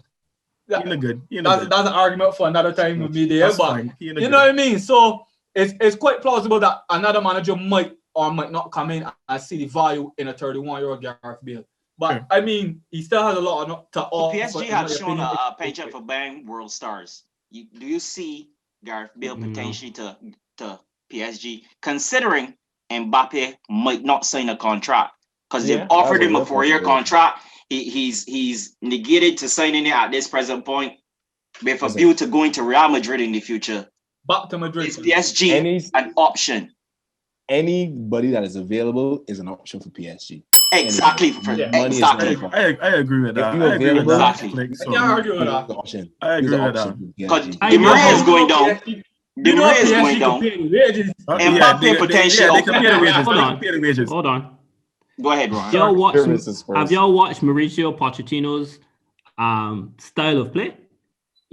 That's an argument for another time with me there, but you know what I mean? So it's quite plausible that another manager might or might not come in and see the value in a 31-year-old Gareth Bale. But I mean, he still has a lot to offer. PSG have shown a penchant for buying world stars. Do you see Gareth Bale potentially to PSG, considering Mbappe might not sign a contract because they've offered him a 4-year contract? He's negated to signing it at this present point with a view to going to Real Madrid in the future. Back to Madrid. Is PSG an option? Anybody that is available is an option for PSG. Exactly. Exactly. I agree with that. I agree with that. I agree with that. I agree with that. Because Di Maria is going down. Di Maria is going down. Mbappe potential. They can pay the wages. Hold on. Go ahead, Rohan. Have y'all watched Mauricio Pochettino's style of play?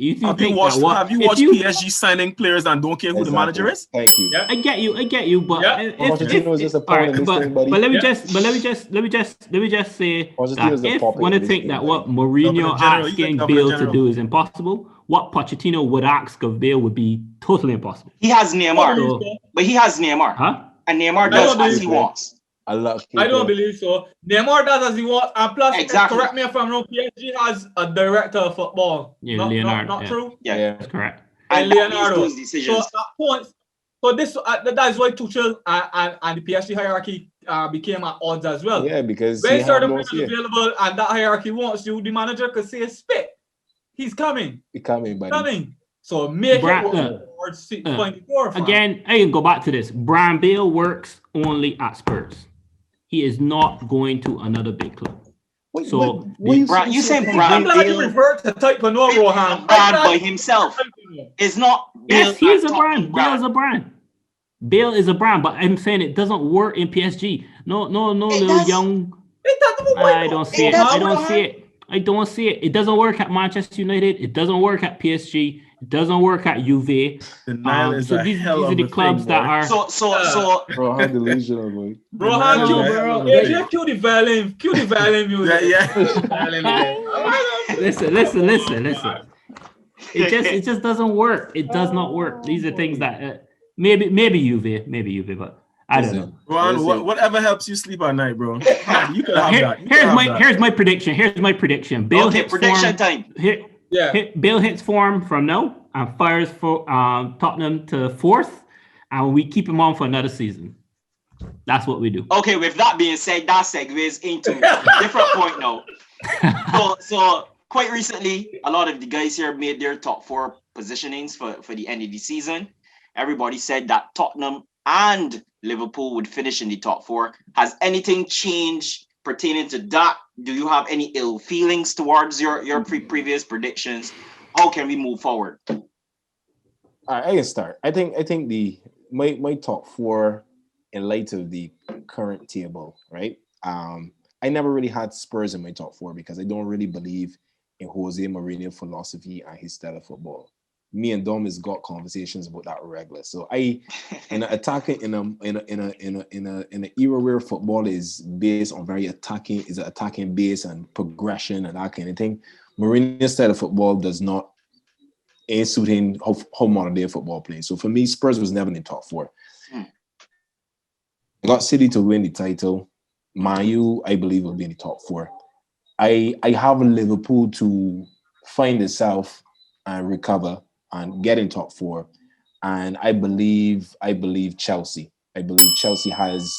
Have you watched PSG signing players and don't care who the manager is? Thank you. I get you, but Pochettino is just a part of this thing, buddy. But let me just say that if you want to think that what Mourinho asking Bale to do is impossible, what Pochettino would ask of Bale would be totally impossible. He has Neymar, but he has Neymar, and Neymar does as he wants. I don't believe so. Neymar does as he wants, and plus, correct me if I'm wrong, PSG has a director of football. Yeah, Leonardo. Not true? Yeah, that's correct. And Leonardo. So at that point, that is why Tuchel and the PSG hierarchy became at odds as well. Yeah, because when certain players available and that hierarchy wants you, the manager could say spit. He's coming. He's coming, buddy. Coming. So make it towards 24. Again, I can go back to this. Brian Bale works only at Spurs. He is not going to another big club. You saying Brian Bale revert to type of no Rohan by himself is not Bale. Yes, he is a brand. Bale is a brand. Bale is a brand, but I'm saying it doesn't work in PSG. No, little young. I don't see it. I don't see it. It doesn't work at Manchester United. It doesn't work at PSG. It doesn't work at Juve. These are the clubs that are. So. Rohan delusional, boy. Rohan, cue the violin music. Yeah. Listen. It just doesn't work. It does not work. These are things that maybe Juve, but I don't know. Rohan, whatever helps you sleep at night, bro. You can have that. Here's my prediction. Bale hits prediction time. Bale hits form from now and fires for Tottenham to 4th, and we keep him on for another season. That's what we do. Okay, with that being said, that segues into a different point now. So quite recently, a lot of the guys here made their top 4 positionings for the end of the season. Everybody said that Tottenham and Liverpool would finish in the top 4. Has anything changed pertaining to that? Do you have any ill feelings towards your previous predictions? How can we move forward? All right, I can start. I think my top 4 in light of the current table, right? I never really had Spurs in my top 4 because I don't really believe in Jose Mourinho philosophy and his style of football. Me and Dom has got conversations about that regular. So in an era where football is based on very attacking base and progression and that kind of thing, Mourinho's style of football does not suit him how modern day football plays. So for me, Spurs was never in the top 4. I got City to win the title. Man U, I believe, will be in the top 4. I have Liverpool to find itself and recover and get in top 4, and I believe Chelsea. I believe Chelsea has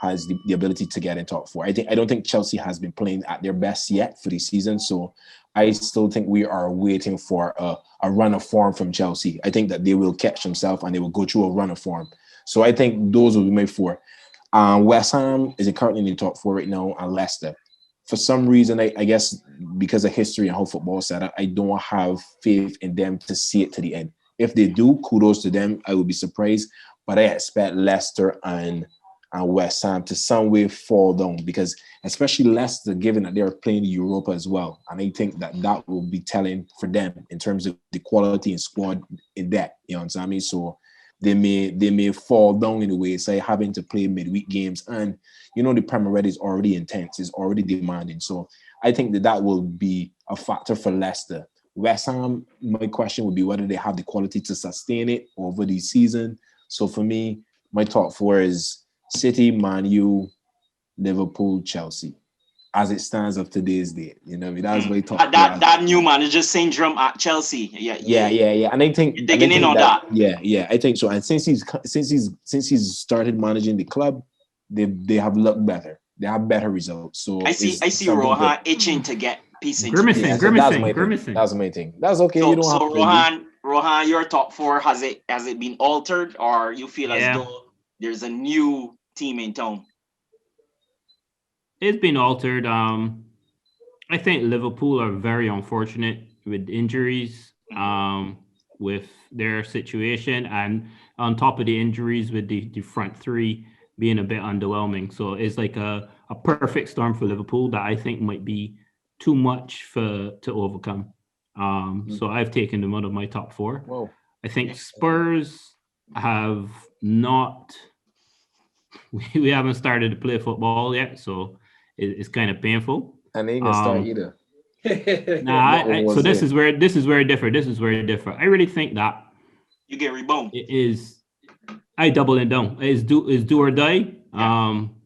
the ability to get in top 4. I don't think Chelsea has been playing at their best yet for the season, so I still think we are waiting for a run of form from Chelsea. I think that they will catch themselves and they will go through a run of form. So I think those will be my 4. West Ham is currently in the top 4 right now, and Leicester. for some reason, I guess because of history and how football is set up, I don't have faith in them to see it to the end. If they do, kudos to them. I would be surprised, but I expect Leicester and West Ham to some way fall down, because especially Leicester, given that they're playing Europa as well, and I think that will be telling for them in terms of the quality and squad in that. You know what I mean? So they may fall down in a way, say having to play midweek games, and the Premier League is already intense, is already demanding. So I think that will be a factor for Leicester. West Ham, my question would be whether they have the quality to sustain it over the season. So for me, my top four is City, Man U, Liverpool, Chelsea, as it stands of today's date. That's my top. That new manager syndrome at Chelsea. Yeah. And I think you're digging in on that. Yeah, I think so. And since he's started managing the club, they have looked better. They have better results. So I see Rohan itching to get piece into grimacing. That's the main thing. That's okay. So, you don't have to Rohan, your top four, has it been altered, or you feel as though there's a new team in town? It's been altered. I think Liverpool are very unfortunate with injuries, with their situation, and on top of the injuries with the front three being a bit underwhelming. So it's like a perfect storm for Liverpool that I think might be too much to overcome. So I've taken them out of my top four. Whoa. I think Spurs have not. We haven't started to play football yet, so it's kind of painful. And they ain't gonna start either. So this is where it differs. I really think that you get rebound. It is. I double it down. It's do or die.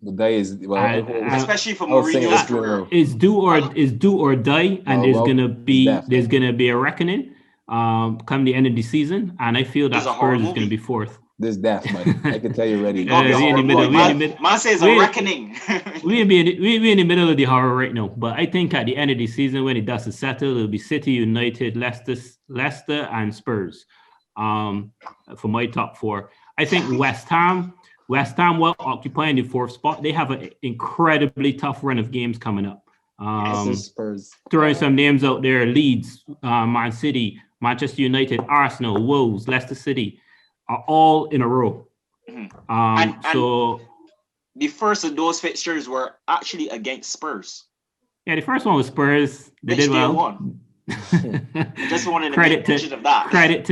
The die is especially for Mourinho's career. Is do or die, and there's gonna be a reckoning. Come the end of the season, and I feel that Spurs is gonna be fourth. This death, buddy. I can tell you already. Man says a reckoning. we in the middle of the horror right now. But I think at the end of the season, when the dust is settled, it'll be City, United, Leicester, and Spurs. For my top four, I think West Ham will occupying the fourth spot. They have an incredibly tough run of games coming up. Spurs. Throwing some names out there: Leeds, Man City, Manchester United, Arsenal, Wolves, Leicester City. Are all in a row. And so the first of those fixtures were actually against Spurs. Yeah, the first one was Spurs. They did well. Won. Just wanted to make mention of that. Credit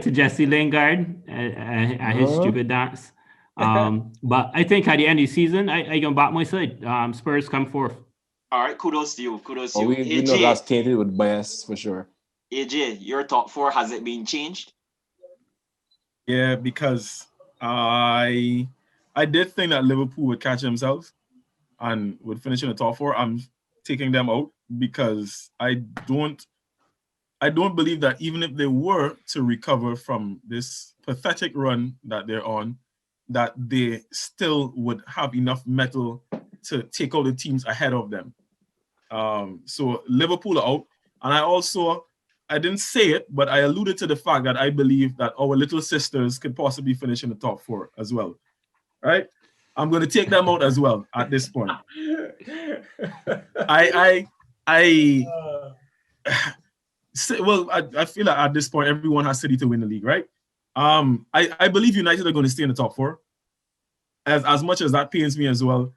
to Jesse Lingard and his stupid dance. But I think at the end of the season, I can back my side. Spurs come fourth. All right, kudos to you. We know that's tainted with bias for sure. AJ, your top four, has it been changed? Yeah, because I did think that Liverpool would catch themselves and would finish in the top four. I'm taking them out because I don't believe that even if they were to recover from this pathetic run that they're on, that they still would have enough mettle to take out the teams ahead of them. So Liverpool are out. And I didn't say it, but I alluded to the fact that I believe that our little sisters could possibly finish in the top four as well. Right? I'm going to take them out as well at this point. I feel like at this point, everyone has City to win the league, right? I believe United are going to stay in the top four. As much as that pains me as well,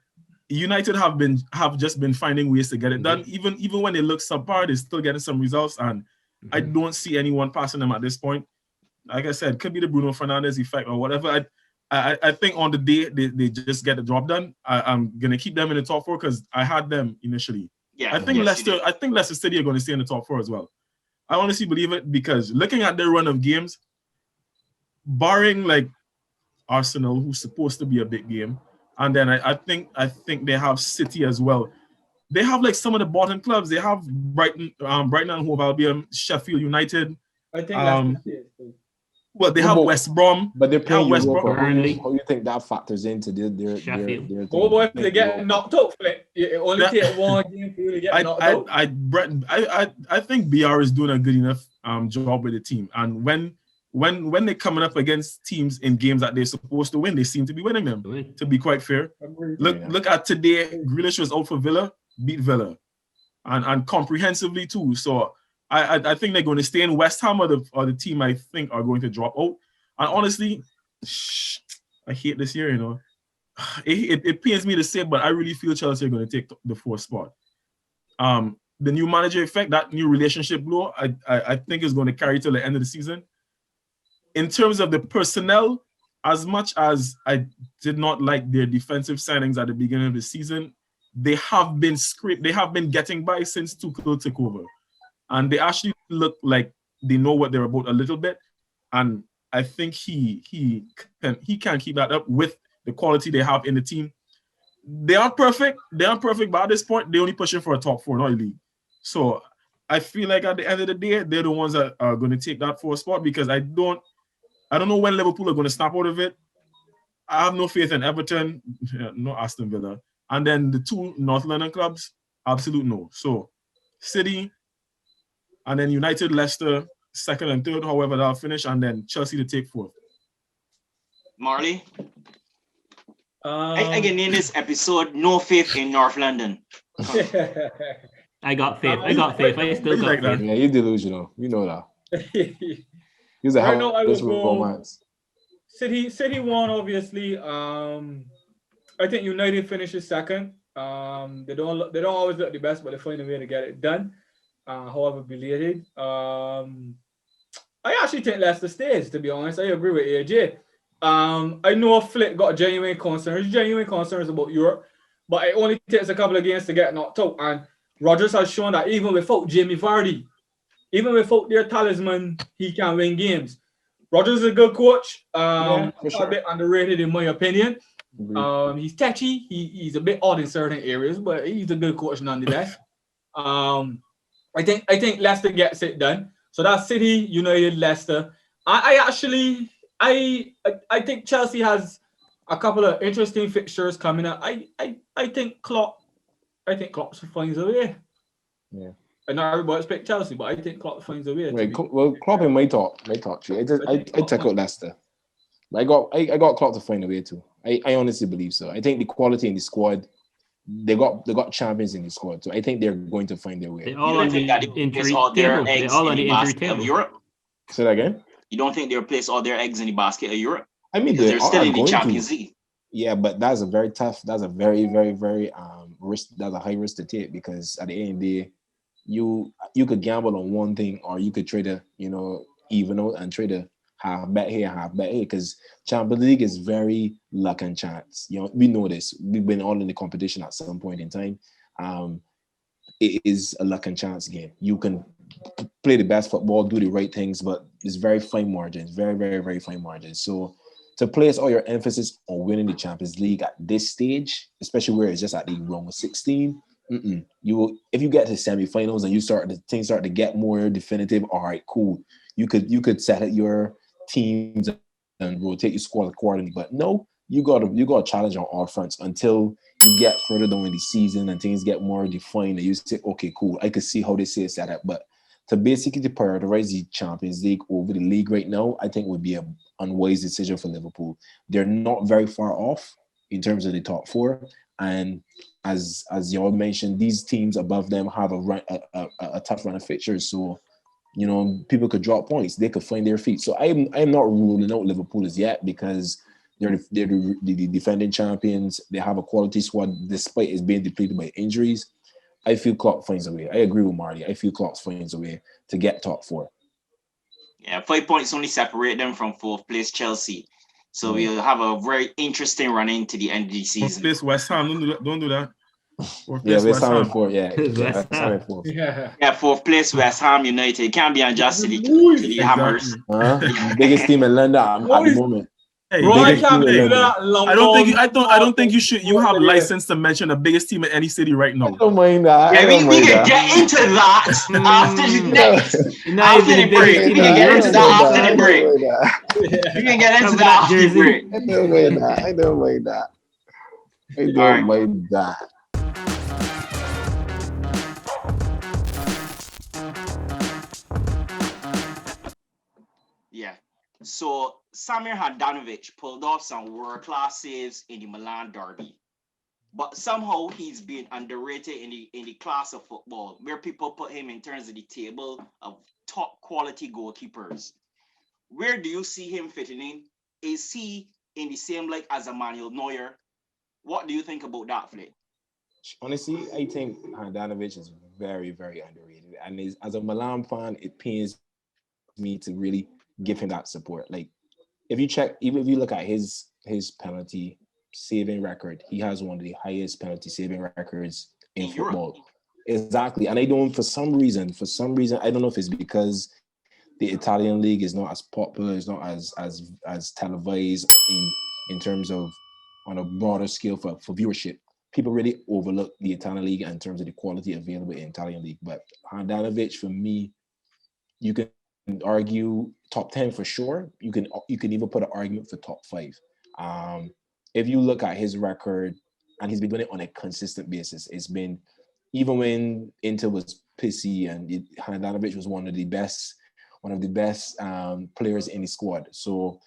United have just been finding ways to get it done. Even when they look subpar, they're still getting some results, and I don't see anyone passing them at this point. Like I said, could be the Bruno Fernandes effect or whatever. I think on the day they just get the job done, I'm gonna keep them in the top four because I had them initially. Yeah, I think Leicester City are going to stay in the top four as well. I honestly believe it because looking at their run of games, barring like Arsenal, who's supposed to be a big game, and then I think they have City as well. They have like some of the bottom clubs. They have Brighton and Hove Albion, Sheffield United. I think well, they have West Brom, but they're playing West Europa. Brom. How do you think that factors into their Oh boy, they get knocked out. It only take one game for you to get knocked out. I think BR is doing a good enough job with the team, and when they're coming up against teams in games that they're supposed to win, they seem to be winning them. To be quite fair, look at today. Grealish was out for Villa. beat Villa, and comprehensively too. So I think they're going to stay in. West Ham are the team I think are going to drop out. And honestly, I hate this year, you know. It pains me to say, but I really feel Chelsea are going to take the fourth spot. The new manager effect, that new relationship glow, I think is going to carry till the end of the season. In terms of the personnel, as much as I did not like their defensive signings at the beginning of the season, they have been getting by since Tuchel took over. And they actually look like they know what they're about a little bit. And I think he can keep that up with the quality they have in the team. They aren't perfect, but at this point, they're only pushing for a top four, not a league. So I feel like at the end of the day, they're the ones that are going to take that fourth spot, because I don't know when Liverpool are going to snap out of it. I have no faith in Everton, no Aston Villa. And then the two North London clubs, absolute no. So City, and then United, Leicester, second and third, however that'll finish, and then Chelsea to take fourth. Marley? I can name this episode "No Faith in North London." I got faith. I still got faith. Yeah, you're delusional. You know that. He's a Right now, I helpless will go romance. City won, obviously. I think United finishes second. They don't always look the best, but they find a way to get it done. However belated. I actually think Leicester stays, to be honest. I agree with AJ. I know Flick got genuine concerns about Europe, but it only takes a couple of games to get knocked out. And Rodgers has shown that even without Jamie Vardy, even without their talisman, he can win games. Rodgers is a good coach. For sure. A bit underrated in my opinion. He's touchy. He's a bit odd in certain areas, but he's a good coach nonetheless. I think Leicester gets it done. So that's City, United, Leicester. I think Chelsea has a couple of interesting fixtures coming up. I think Klopp finds a way. Yeah. I know everybody expect Chelsea, but I think Klopp finds a way. Well, Klopp in my talk. I took out Leicester. I got Klopp to find a way too. I honestly believe so. I think the quality in the squad, they got champions in the squad, so I think they're going to find their way. They all on the injury table. They all on the injury table. Europe. Say that again. You don't think they'll place all their eggs in the basket of Europe? I mean, they're still in the Champions League. Yeah, but that's a very tough. That's a very, very, very risk. That's a high risk to take, because at the end of the day, you could gamble on one thing, or you could try to even out and try to half bet here, because Champions League is very luck and chance. We know this. We've been all in the competition at some point in time. It is a luck and chance game. You can play the best football, do the right things, but it's very fine margins, very, very, very fine margins. So to place all your emphasis on winning the Champions League at this stage, especially where it's just at the round of 16, if you get to semifinals and things start to get more definitive, all right, cool. You could set up your teams and rotate your squad accordingly. But no, you got to challenge on all fronts until you get further down in the season and things get more defined. And you say, okay, cool, I could see how they say it's set up. But to basically prioritize the Champions League over the league right now, I think would be an unwise decision for Liverpool. They're not very far off in terms of the top four. And as y'all mentioned, these teams above them have a tough run of fixtures. So, people could drop points. They could find their feet. So I'm not ruling out Liverpool as yet, because they're the defending champions. They have a quality squad despite it being depleted by injuries. I feel Klopp finds a way. I agree with Marty. I feel Klopp finds a way to get top four. Yeah, 5 points only separate them from fourth place Chelsea. So we'll have a very interesting run into the end of the season. Fourth place West Ham. Don't do that. West Ham in fourth. West Ham in fourth. Yeah, fourth place West Ham United. It can't be unjust to the Hammers. Biggest team in London at the moment. Hey, Rohan can't do that. I don't think you have license to mention the biggest team in any city right now. I don't mind that. Yeah, we can get into that after the break. We can get into that after the break. We can get into that after the break. I don't mind that. I don't mind that. Yeah. So Samir Handanovic pulled off some world-class saves in the Milan derby. but somehow he's been underrated in the class of football, where people put him in terms of the table of top quality goalkeepers. Where do you see him fitting in? Is he in the same league as Emmanuel Neuer? What do you think about that, Flick? Honestly, I think Handanovic is very, very underrated. And as a Milan fan, it pains me to really give him that support. Like, if you check, even if you look at his penalty saving record, he has one of the highest penalty saving records in football. Europe. Exactly. And I don't, for some reason, I don't know if it's because the Italian league is not as popular, it's not as televised in terms of on a broader scale for viewership. People really overlook the Italian league in terms of the quality available in Italian league. But Handanovic, for me, you can argue top 10 for sure. You can even put an argument for top 5. If you look at his record, and he's been doing it on a consistent basis, it's been, even when Inter was pissy, and Handanovic was one of the best players in the squad. So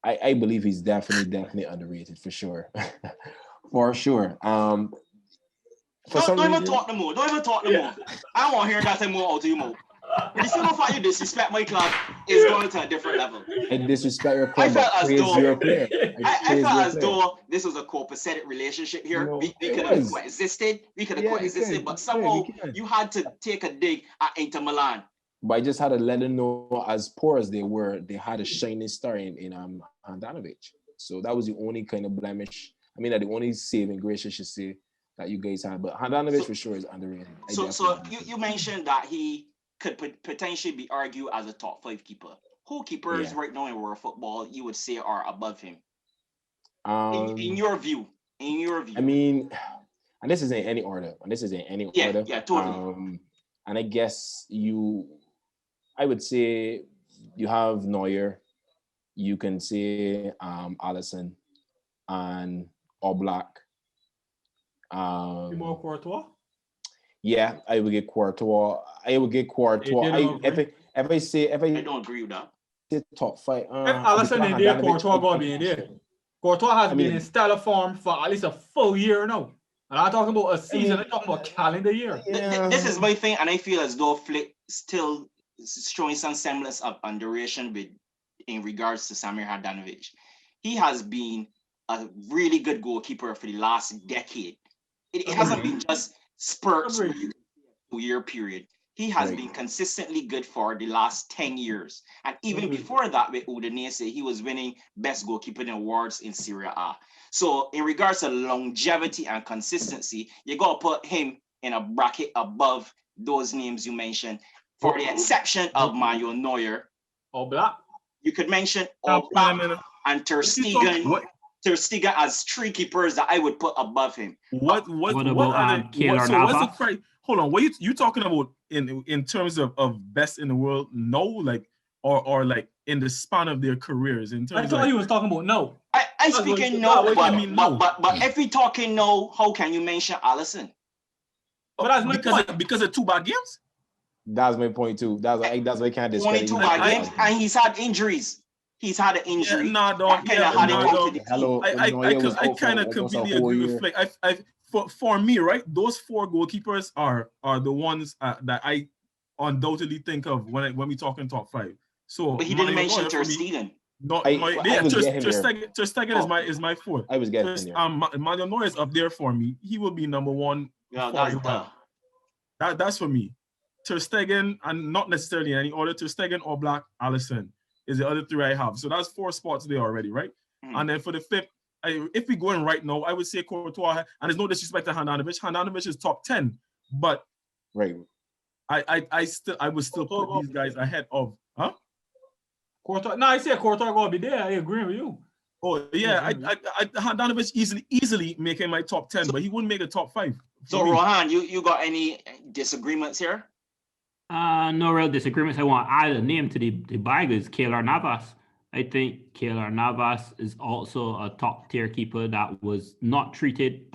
I believe he's definitely underrated for sure. For sure. Don't even talk no more. Don't even talk no more. I don't want to hear that anymore out of you more. The simple fact you disrespect my club is going to a different level. I disrespect your club. I felt as though I felt as though this was a copacetic relationship here. No, we could have coexisted. But somehow you had to take a dig at Inter Milan. But I just had to let them know, as poor as they were, they had a shining star in Handanovic. So that was the only kind of blemish. I mean, the only saving grace, I should say, that you guys had. But Handanovic for sure is underrated. So you mentioned that he could potentially be argued as a top 5 keeper. Who keepers right now in world football you would say are above him? In your view. I mean, and this is in any order. order. Yeah, totally. And I guess I would say you have Neuer, you can say Alisson and Oblak. More Courtois? Yeah, I would get Courtois. I don't agree with that. Say top 5. If Alisson in there, Courtois gonna be in there. Courtois has been in stellar form for at least a full year now. And I'm talking about a season, I'm talking about calendar year. Yeah. This is my thing, and I feel as though Flick still showing some semblance of underration in regards to Samir Handanovic. He has been a really good goalkeeper for the last decade. It hasn't been just spurts for a 2-year period. He has been consistently good for the last 10 years. And even before that, with Udinese, he was winning best goalkeeping awards in Serie A. So in regards to longevity and consistency, you got to put him in a bracket above those names you mentioned, for the exception of Manuel Neuer. Oblak. You could mention Oblak and Ter Stegen. Ter Stegen as 3 keepers that I would put above him. What about Keylor Navas? Hold on, what you talking about in terms of best in the world? No, like or like in the span of their careers. In terms, I thought he was talking about no. I speaking no, but if we talking no, how can you mention Alisson? But that's my point. Because of 2 bad games. That's my point too. That's why I can't discredit. Only 2 bad games, and he's had injuries. He's had an injury. I kind of completely agree with Flick. For me, right, those 4 goalkeepers are the ones that I undoubtedly think of when we talking top 5. So, but he didn't mention Ter Stegen. No, Ter Stegen is my 4th. I was getting there. Manuel Neuer is up there for me. He will be number 1. Yeah, that's for me. Ter Stegen, and not necessarily in any order. Ter Stegen, Oblak, Alisson is the other 3 I have. So that's 4 spots there already, right? And then for the 5th, if we go in right now, I would say Courtois, and there's no disrespect to Handanovic. Handanovic is top 10, but I would still put these guys ahead of Courtois. No, I say Courtois gonna be there. I agree with you. Oh yeah, Handanovic easily making my top 10, but he wouldn't make the top 5. So Rohan, you got any disagreements here? No real disagreements. I want to add a name to the bag is Keylor Navas. I think Keylor Navas is also a top tier keeper that was not treated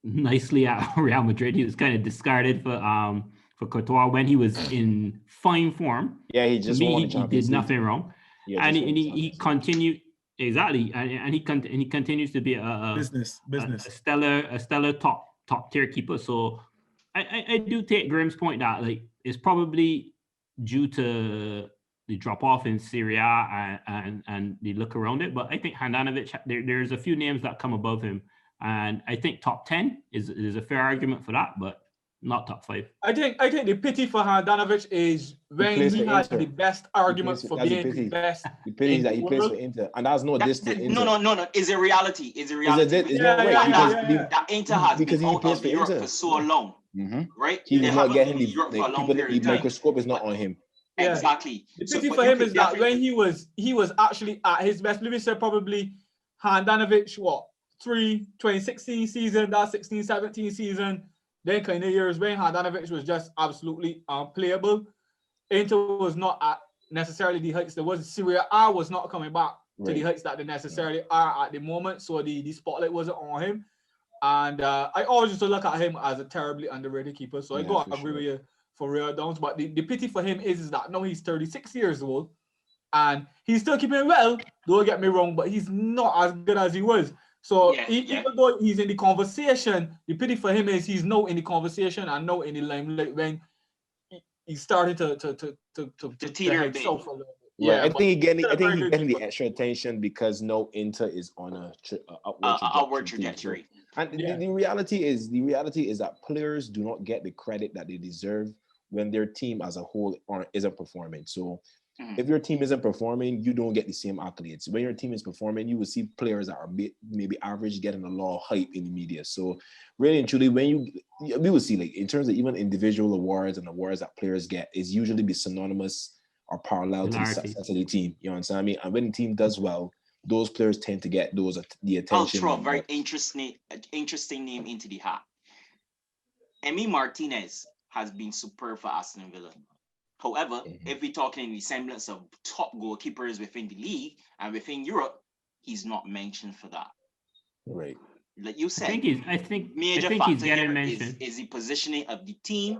nicely at Real Madrid. He was kind of discarded for Courtois when he was in fine form. Yeah, he just won the He did nothing wrong. Yeah, and he continued Exactly, and he continues to be a Business. stellar top tier keeper. So I do take Graham's point that like it's probably due to the drop off in Serie A and the look around it. But I think Handanovic, there's a few names that come above him, and I think top 10 is a fair argument for that, but not top 5. I think the pity for Handanovic is when plays he for has Inter. the best argument for that's the being the pity. best. The pity is that he in the plays for world. Inter, and that's not this to Inter. No. Is a reality. Is a reality. It's Yeah, not right yeah, because yeah. That Inter has because been he out plays of for Europe Inter. for so long, right? He's They not haven't getting been in Europe for a long the period of time. microscope is not on him. Yeah. Exactly. The So, pity but for you him could is that when definitely- he was actually at his best. Let me say probably Handanovic, 2016 season, that 16-17 season, then kind of years when Handanovic was just absolutely unplayable. Inter was not at necessarily the heights. There was Serie A was not coming back to the heights that they necessarily are at the moment. So the spotlight wasn't on him. And I always used to look at him as a terribly underrated keeper. So I go agree with you for real, Downs. But the pity for him is that now he's 36 years old and he's still keeping well. Don't get me wrong, but he's not as good as he was. So even though he's in the conversation, the pity for him is he's now in the conversation and now in the limelight when he's starting to teeter a bit. Yeah, I think he's getting the extra attention because no Inter is on a upward trajectory. And the reality is that players do not get the credit that they deserve when their team as a whole isn't performing. So if your team isn't performing, you don't get the same accolades. When your team is performing, you will see players that are maybe average getting a lot of hype in the media. So really and truly, we will see like in terms of even individual awards and awards that players get is usually be synonymous or parallel to the success of the team. You know what I mean? And when the team does well, those players tend to get the attention. I'll throw a very interesting name into the hat. Emi Martinez has been superb for Aston Villa. However, if we're talking in the semblance of top goalkeepers within the league and within Europe, he's not mentioned for that. Right. Like you said, I think major he's factor getting here mentioned. is the positioning of the team,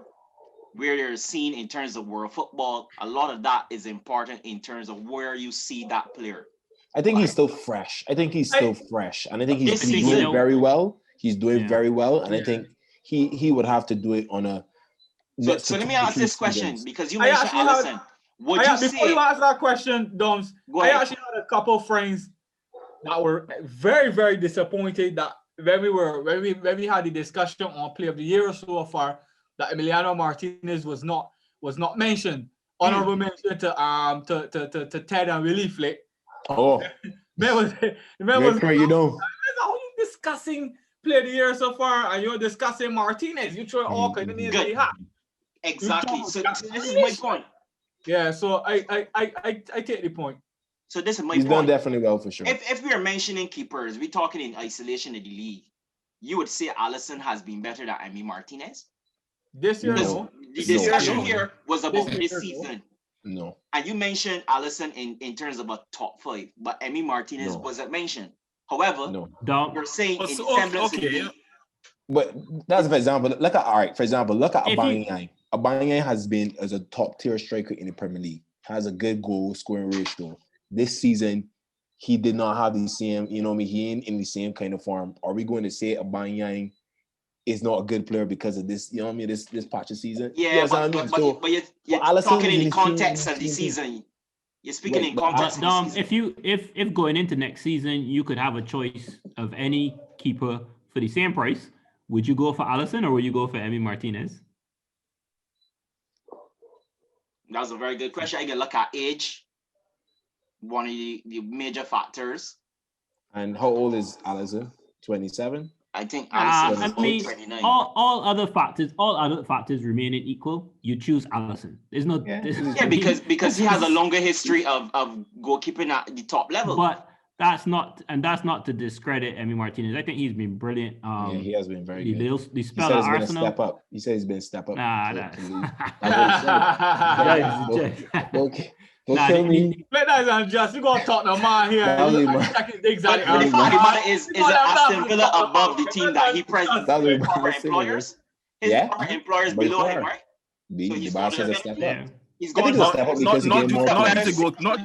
where they're seen in terms of world football. A lot of that is important in terms of where you see that player. I think he's still fresh. And I think he's doing very well. He's doing very well. And I think he would have to do it on a... So let me ask this question, because you mentioned Alisson. Before you ask that question, Doms, I actually had a couple of friends that were very, very disappointed that when we had the discussion on Player of the Year so far, that Emiliano Martinez was not mentioned. Honorable mention to Ted and Willie Flick. Oh, was you know. How you discussing Player of the Year so far, and you're discussing Martinez? You throw all kind of names in the hat. Exactly. So this is my point. Yeah. So I take the point. So this is my point. He's done definitely well for sure. If we are mentioning keepers, we're talking in isolation of the league. You would say Alisson has been better than Emi Martinez. This year, no. The discussion here was about this season. No. And you mentioned Alisson in terms of a top 5, but Emi Martinez wasn't mentioned. However, you're saying in semblance of the league. But that's for example. Look at Aubameyang. Aubameyang has been as a top tier striker in the Premier League. Has a good goal scoring ratio. This season, he did not have the same. You know, he ain't in the same kind of form. Are we going to say Aubameyang is not a good player because of this? You know what I mean? This patch of season. Yeah, but you're talking in the context of the season. You're speaking in context. If going into next season, you could have a choice of any keeper for the same price. Would you go for Alisson or would you go for Emi Martinez? That's a very good question. I can look at age, one of the major factors. And how old is Alisson? 27? I think Alisson is 29. All other factors remaining equal, you choose Alisson. There's no because he has a longer history of goalkeeping at the top level. But that's not to discredit Emi Martinez. I think he's been brilliant. He has been very good. The spell at Arsenal. Step up. He said he's been step up. Okay. Don't kill me. Ladies and gents, you got Tottenham man here. The fact of the matter is Aston Villa above the team that he presents his current employers. His current employers below him, right? The boss has a step up. He's going not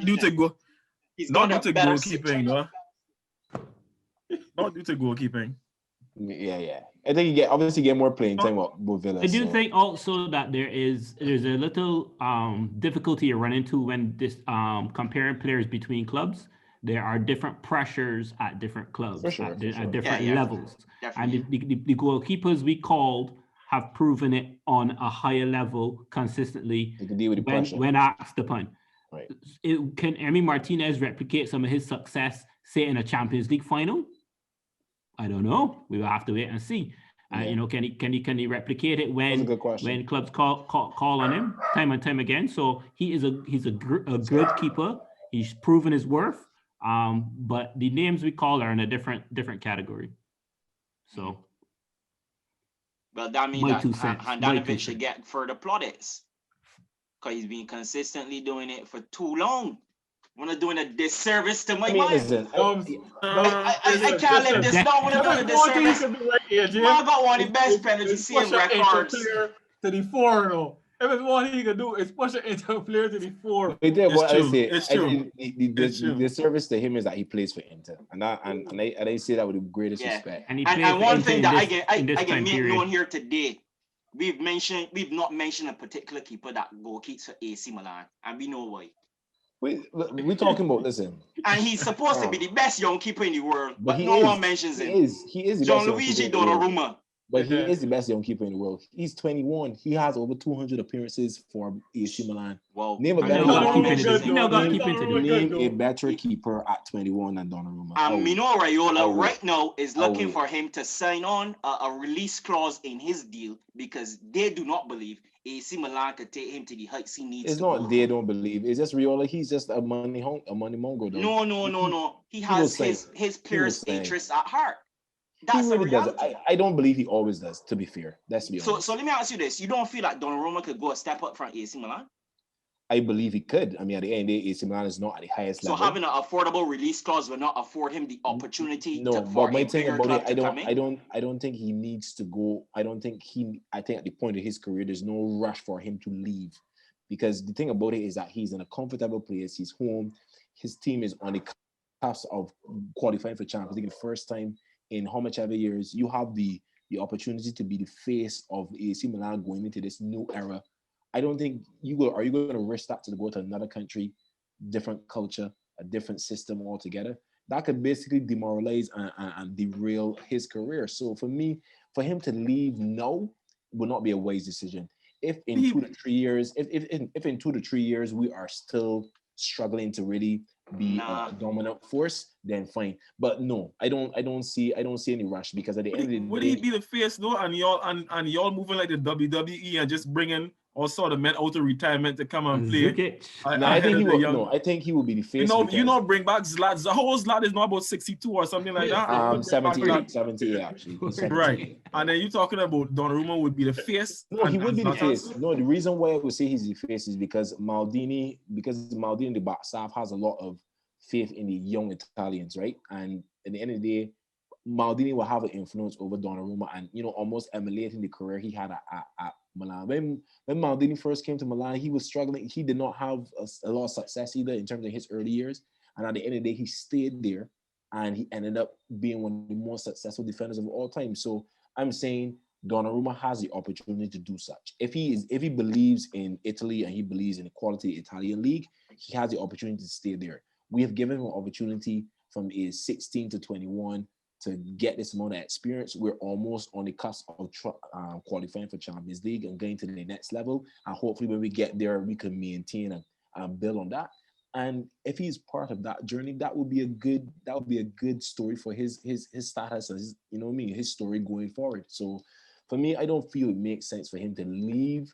due to go. He's Not got due a to better goalkeeping, no. Not due to goalkeeping. Yeah. I think he obviously get more playing time with Villa. I do so. think also that there's a little difficulty you run into when this comparing players between clubs. There are different pressures at different clubs For sure. at different Yeah, levels, and definitely. the goalkeepers we called have proven it on a higher level consistently They can deal with the pressure. when asked upon. Right. Can Emi Martinez replicate some of his success, say in a Champions League final? I don't know. We will have to wait and see. Yeah. Can he replicate it That's a good question. when clubs call on him time and time again? So he's a good keeper. He's proven his worth. But the names we call are in a different category. So, Well, that means My that 2 cents. My 2 Handanovic should cents. get further plaudits because he's been consistently doing it for too long. Wanna doing a disservice to my mind. Listen, I can't let this down. Wanna do a disservice. Can do right here, Jim. I got one of the best penalty save records. Player to the 4, though. If it's one he can do, it's push it into a player to the 4. It did what I true. say. It's true. The service to him is that he plays for Inter, and I say that with the greatest Yeah. respect. And he And plays for one Inter thing in that this- I in this get time made period. known here today, we've not mentioned a particular keeper that goalkeeps for AC Milan, and we know why. We talking about listen, And he's supposed to be the best young keeper in the world, but he no is, one mentions he him. is the best young keeper Gianluigi in the world. Donnarumma. But he is the best young keeper in the world. He's 21. He has over 200 appearances for AC Milan. Wow. Name a And better He Donnarumma got mentions keeping him. it. He got name, keeping it. name a better keeper at 21 than Donnarumma. And Mino I Raiola will. right now is I looking will. for him to sign on a release clause in his deal because they do not believe AC Milan could take him to the heights he needs It's to not go. they don't believe. It's just Raiola. He's just a money mongrel. Though. No. He will has sign. his players' sign. interests at heart. He That's a really does. reality. I don't believe he always does. To be fair, let's be honest. So let me ask you this: you don't feel like Donnarumma could go a step up from AC Milan? I believe he could. I mean, at the end of the day, AC Milan is not at the highest So level. having an affordable release clause will not afford him the opportunity No, for but my a thing bigger about club it, to come in. I don't think he needs to go. I think at the point of his career, there's no rush for him to leave, because the thing about it is that he's in a comfortable place. He's home. His team is on the cusp of qualifying for Champions League the first time in how much ever years. You have the opportunity to be the face of AC Milan going into this new era. I don't think are you going to risk that to go to another country, different culture, a different system altogether? That could basically demoralize and derail his career. So for me, for him to leave now would not be a wise decision. If in 2 to 3 years, if in 2 to 3 years we are still struggling to really be a dominant force, then fine. But no, I don't see any rush, because at the end of the day, Would he be the face though, and y'all moving like the WWE and just bringing all sort of men out of retirement to come and play? Zukic. No, I think he will. No, I think he will be the face. You know, bring back Zlatan. The whole Zlatan is not about 62 or something like that. 78 actually. He's 78. Right. And then you talking about Donnarumma would be the face. No, he would be the Zlatan. face. No, the reason why I would say he's the face is because Maldini, the back staff has a lot of faith in the young Italians, right? And at the end of the day, Maldini will have an influence over Donnarumma, and almost emulating the career he had at Milan. When Maldini first came to Milan, he was struggling. He did not have a lot of success either in terms of his early years. And at the end of the day, he stayed there, and he ended up being one of the most successful defenders of all time. So I'm saying Donnarumma has the opportunity to do such. If he believes in Italy and he believes in the quality of the Italian league, he has the opportunity to stay there. We have given him an opportunity from age 16 to 21 to get this amount of experience. We're almost on the cusp of qualifying for Champions League and going to the next level. And hopefully when we get there, we can maintain and build on that. And if he's part of that journey, that would be a good story for his status, as his story going forward. So for me, I don't feel it makes sense for him to leave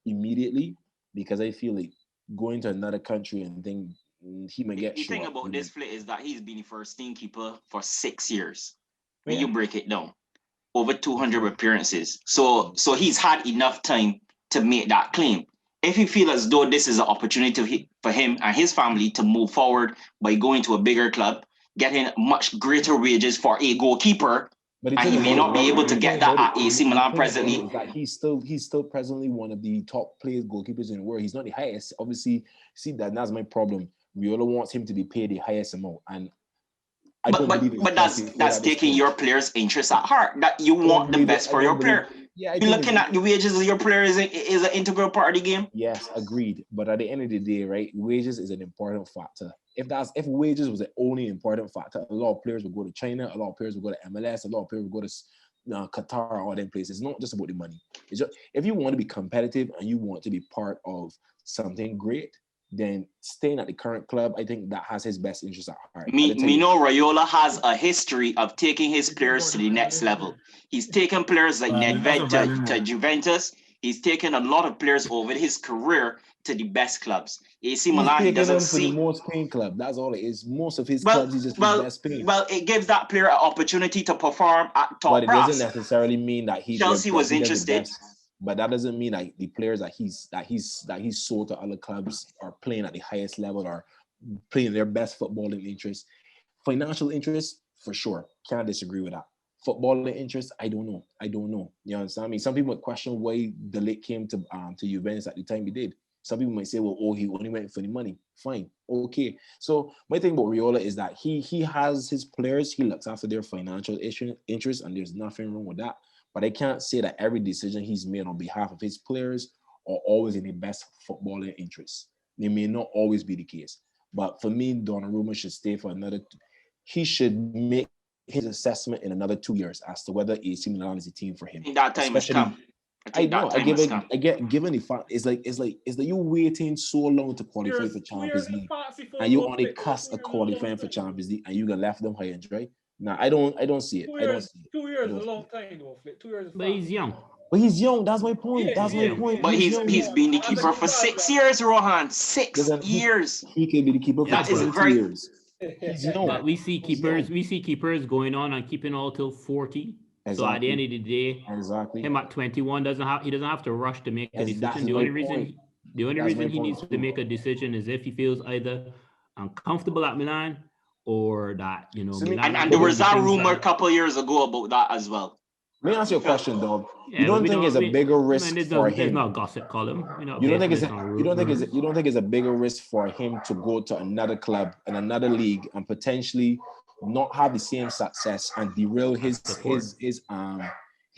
immediately, because I feel like going to another country and then he may get The short. thing about this play is that he's been the first team keeper for 6 years. When Yeah. you break it down, over 200 appearances. So he's had enough time to make that claim. If you feel as though this is an opportunity for him and his family to move forward by going to a bigger club, getting much greater wages for a goalkeeper, But and he may not be able to get that at AC Milan presently. Is that he's still presently one of the top players goalkeepers in the world. He's not the highest, obviously. See, that's my problem. Riola wants him to be paid the highest amount, and I don't believe it's But possible that's at this taking point. your player's interest at heart. That you want the best for your player. Yeah, I You're think looking at the wages of your player is an integral part of the game. yes, agreed. But at the end of the day, right, wages is an important factor. If wages was the only important factor, a lot of players would go to China, a lot of players would go to MLS, a lot of players would go to Qatar, all them places. It's not just about the money. It's just, if you want to be competitive and you want to be part of something great, then staying at the current club, I think that has his best interest at heart. Me know Raiola has a history of taking his players to the next level. He's taken players like Nedved to Juventus. He's taken a lot of players over his career to the best clubs. AC Milan, he doesn't see the most paying club. That's all it is. Most of his clubs, he's just the best paying. Well, it gives that player an opportunity to perform at top But it doesn't necessarily mean that Chelsea was interested. But that doesn't mean like the players that he's sold to other clubs are playing at the highest level or playing their best footballing interest. Financial interest, for sure. Can't disagree with that. Footballing interest, I don't know. You understand me? Some people would question why De Ligt came to Juventus at the time he did. Some people might say, well, he only went for the money. Fine. Okay. So my thing about Raiola is that he has his players, he looks after their financial interests, and there's nothing wrong with that. But I can't say that every decision he's made on behalf of his players are always in the best footballing interests. They may not always be the case. But for me, Donnarumma should stay for he should make his assessment in another 2 years as to whether AC Milan is a team for him. I think that time has come. Given the fact, it's like you waiting so long to qualify for Champions League, and you only cast a qualifying for Champions League, and you can left them high and dry. Nah, I don't see it. 2 years is a long time though, Flick. 2 years. But he's young. But he's young. That's my point. My point. But he's been the keeper for 6 years, Rohan. 6 years. He can be the keeper for 2 years. He's young. But we see keepers going on and keeping all till 40. Exactly. So at the end of the day, him at 21 doesn't have to rush to make a decision. The only reason he needs to make a decision is if he feels either uncomfortable at Milan or that Milan. And there was that rumor a couple years ago about that as well. Let me ask you a question, dog. You don't think it's a bigger risk for him? There's no gossip column. You don't think it's a bigger risk for him to go to another club in another league and potentially not have the same success and derail his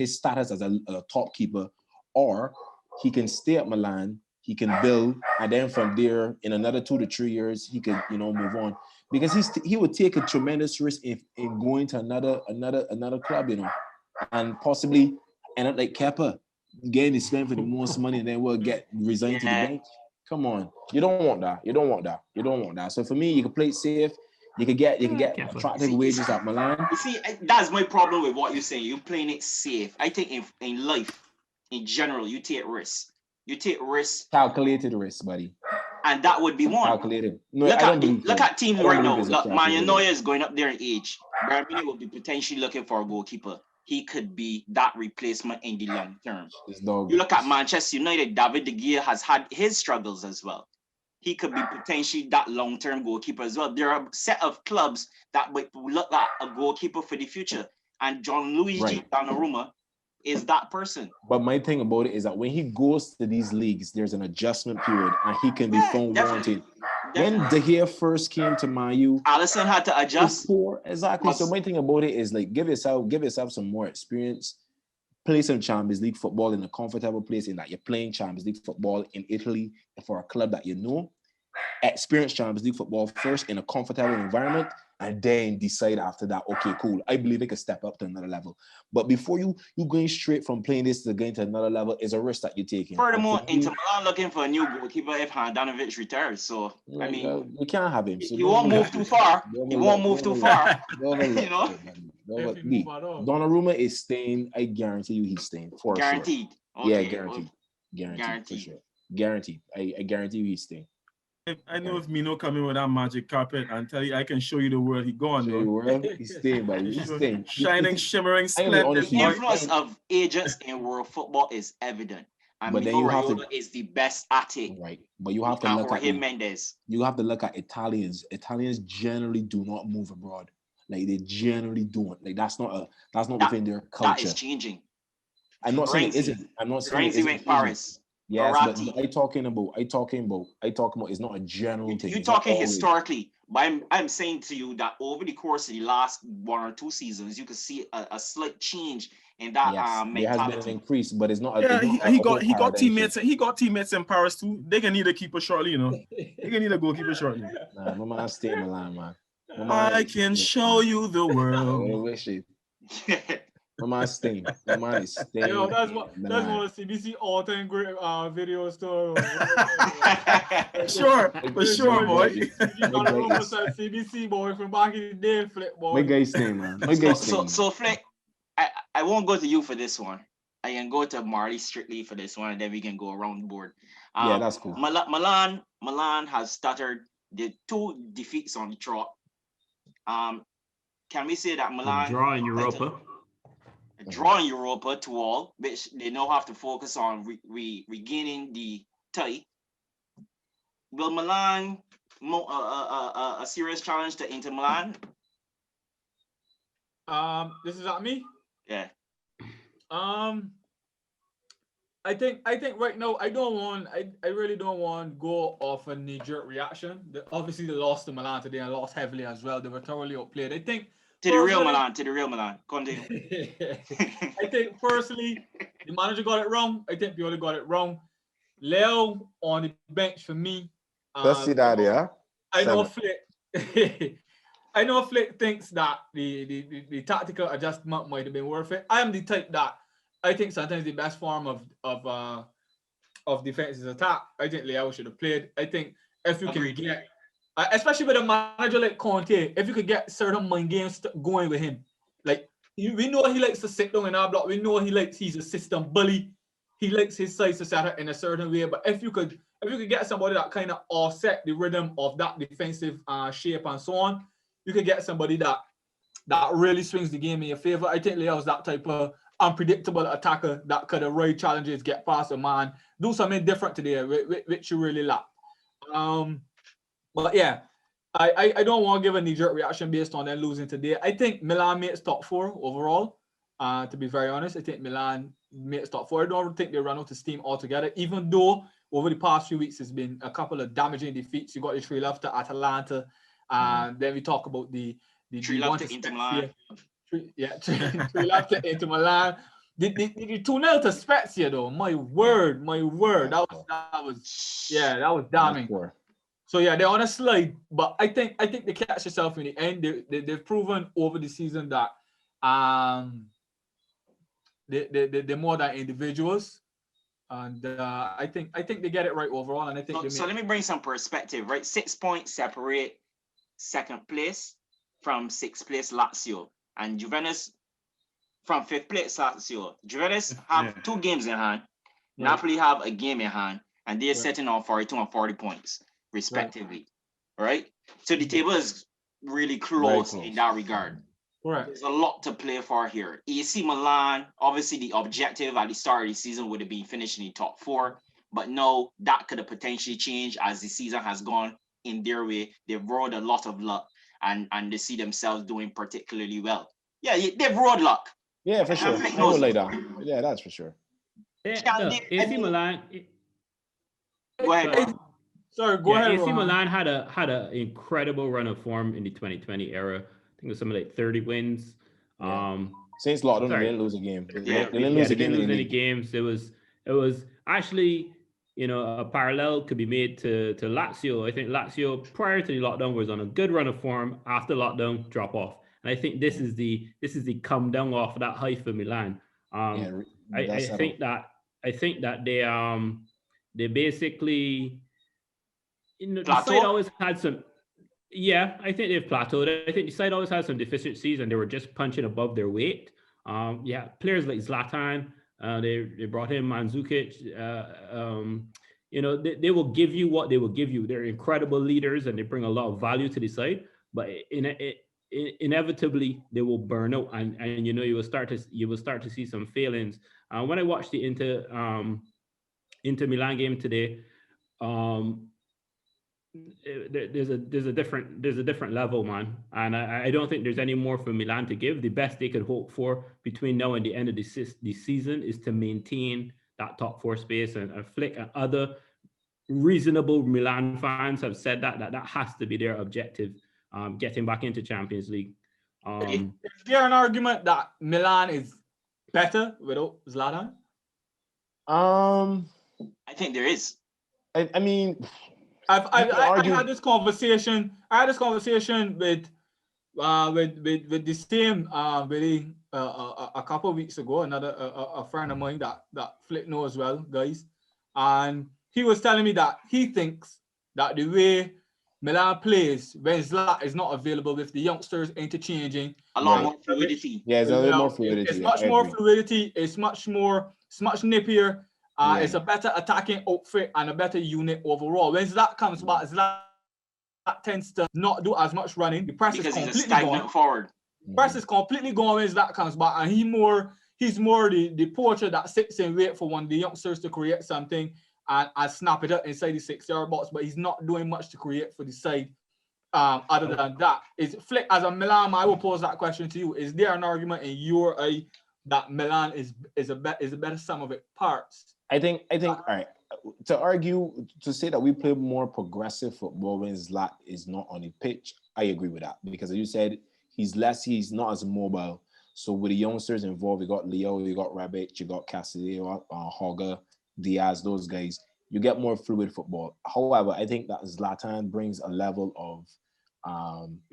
status as a top keeper, or he can stay at Milan, he can build, and then from there in another 2 to 3 years he could move on, because he would take a tremendous risk in going to another club, and possibly end up like Kepa, getting the spend for the most money and then we'll get resigned to the bench. Come on, you don't want that. So for me, you can play it safe. You can get attractive wages at Milan. You see, that's my problem with what you're saying. You're playing it safe. I think in life, in general, you take risks. You take risks. Calculated risks, buddy. And that would be one. Calculated. No, look at teams right now. Manuel Neuer is going up there in age. Bayern Munich will be potentially looking for a goalkeeper. He could be that replacement in the long term. You look at Manchester United, David De Gea has had his struggles as well. He could be potentially that long-term goalkeeper as well. There are a set of clubs that would look at a goalkeeper for the future. And Gianluigi Donnarumma is that person. But my thing about it is that when he goes to these leagues, there's an adjustment period and he can be found wanted. When De Gea first came to Man U, Alisson had to adjust. Exactly. So my thing about it is like give yourself some more experience. Play some Champions League football in a comfortable place in that you're playing Champions League football in Italy for a club that you know. Experience Champions League football first in a comfortable environment and then decide after that, okay, cool, I believe I can step up to another level. But before you going straight from playing this to going to another level is a risk that you're taking. Furthermore, Inter Milan looking for a new goalkeeper if Handanovic retires. So, I mean, we can't have him. So he won't move too far. He won't move too far. Donnarumma is staying. I guarantee you he's staying. Guaranteed. Sure. Okay. Yeah, guaranteed. For sure. Guaranteed. I guarantee you he's staying. I know if Mino come in with that magic carpet and tell you I can show you the world, he gone. He's staying, buddy. He's staying. Shining, shimmering, splendid. The influence of agents in world football is evident. And but Mino Raiola is the best at it. Right. But you have to look at Mendes. You have to look at Italians. Italians generally do not move abroad. Like they generally don't. Like that's not within their culture. That is changing. I'm not saying it isn't. I'm not saying he went Paris. Yes, but Verratti. I talking about. It's not a general thing. You're It's not talking always. historically, but I'm saying to you that over the course of the last 1 or 2 seasons, you could see a slight change in that Yes, there has been an mentality. increase, but it's not. Yeah, It's not he a whole got paradigm teammates. shift. He got teammates in Paris too. They can need a keeper shortly, you know. They can need a goalkeeper shortly. Nah, my man stay in Milan, man. I can show you the I world. wish it. My man staying. My man is staying. Yo, that's one in of Milan. CBC all-time great videos too. For sure, boy. You got a rumor said CBC boy from back in the day, flip boy. My guy staying, man. My guy staying. So Flick, I won't go to you for this one. I can go to Marley strictly for this one, and then we can go around the board. Yeah, that's cool. Milan has stuttered the 2 defeats on the trot. Can we say that Milan Draw in Europa. draw in Europa to all, which they now have to focus on regaining the tie? Will Milan a serious challenge to Inter Milan? This is at me. Yeah. I think right now I really don't want to go off a knee-jerk reaction. Obviously they lost to Milan today and lost heavily as well. They were thoroughly outplayed. I think To the real Milan. Continue. I think personally the manager got it wrong. I think Pioli got it wrong. Leo on the bench for me. Let's see that, yeah. I know Flick. I know Flick thinks that the tactical adjustment might have been worth it. I am the type that I think sometimes the best form of defense is attack. I think Leo should have played. I think if you can get, especially with a manager like Conte, if you could get certain mind games going with him, like we know he likes to sit down in our block. We know he's a system bully. He likes his sides to set up in a certain way. But if you could get somebody that kind of offset the rhythm of that defensive shape and so on, you could get somebody that really swings the game in your favor. I think Leo's that type of unpredictable attacker that could avoid challenges, get past a man, do something different today, which you really lack. But yeah, I don't want to give a knee-jerk reaction based on them losing today. I think Milan makes top 4 overall. To be very honest, I think Milan makes top 4. I don't think they run out of steam altogether, even though over the past few weeks there's been a couple of damaging defeats. You got the 3-0 to Atalanta, and then we talk about the 3-0 to Inter Milan. 3-0 to Inter Milan. The 2-0 to Spezia though. My word. That was damning. So yeah, they're on a slide, but I think they catch themselves in the end. They've proven over the season that they're more than individuals, and I think they get it right overall. And I think so. Let me bring some perspective. Right, 6 points separate second place from 6th place Lazio, and Juventus from 5th place Lazio. Juventus have 2 games in hand. Yeah. Napoli have a game in hand, and they're sitting on 42 and 40 points respectively. Right? So the table is really close in that regard. Correct. There's a lot to play for here. AC Milan, obviously the objective at the start of the season would have been finishing in top 4, but no, that could have potentially changed as the season has gone in their way. They've rode a lot of luck, and they see themselves doing particularly well. Yeah, they've rode luck. Yeah, for sure. I would like that. Yeah, that's for sure. AC Milan. Go ahead. Sorry, go ahead. AC Milan had an incredible run of form in the 2020 era. I think it was something like 30 wins. Since lockdown, they didn't lose a game. They didn't lose any games. It was actually, a parallel could be made to Lazio. I think Lazio prior to the lockdown was on a good run of form. After lockdown, drop off. And I think this is the come down off that high for Milan. I think that they basically, the side always had some. Yeah, I think they've plateaued. I think the side always had some deficiencies, and they were just punching above their weight. Players like Zlatan, they brought in Mandzukic. They will give you what they will give you. They're incredible leaders, and they bring a lot of value to the side. But inevitably, they will burn out, and you will start to see some failings. When I watched the Inter Milan game today, there's a different level, man, and I don't think there's any more for Milan to give. The best they could hope for between now and the end of the season is to maintain that top four space, and Flick and other reasonable Milan fans have said that has to be their objective, getting back into Champions League. Is there an argument that Milan is better without Zlatan? I think there is. I mean, I had this conversation. I had this conversation with the same a couple of weeks ago. Another a friend of mine that Flick knows as well, guys, and he was telling me that he thinks that the way Milan plays when Zlatan is not available with the youngsters interchanging, A lot more fluidity. Yeah, it's a little more fluidity. It's much more fluidity. It's much nippier. It's a better attacking outfit and a better unit overall. When Zlatan comes back, Zlatan tends to not do as much running. The press is completely gone. Forward. Press is completely gone when Zlatan comes back, and he's more the poacher that sits and wait for one of the youngsters to create something and snap it up inside the 6-yard box. But he's not doing much to create for the side. Other than that, is Flick as a Milan? I will pose that question to you. Is there an argument in your eye that Milan is a better sum of its parts? I think all right. To argue, to say that we play more progressive football when Zlat is not on the pitch, I agree with that. Because as you said, he's not as mobile. So with the youngsters involved, you got Leo, you got Rabic, you got Casillas, Hogger, Diaz, those guys, you get more fluid football. However, I think that Zlatan brings a level of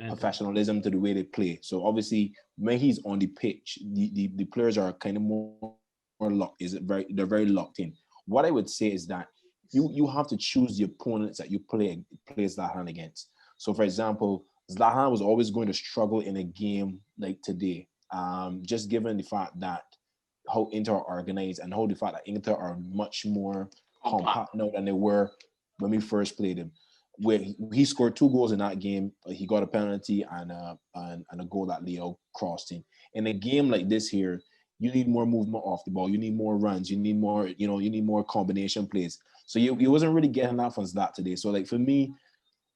professionalism to the way they play. So obviously, when he's on the pitch, the players are kind of more locked. They're very locked in. What I would say is that you have to choose the opponents that you play Zlatan against. So, for example, Zlatan was always going to struggle in a game like today, just given the fact that how Inter are organized and how the fact that Inter are much more compact now than they were when we first played him. Where he scored 2 goals in that game, he got a penalty and a goal that Leo crossed in. In a game like this here, you need more movement off the ball. You need more runs. You need more combination plays. So you wasn't really getting that from Zlat today. So like for me,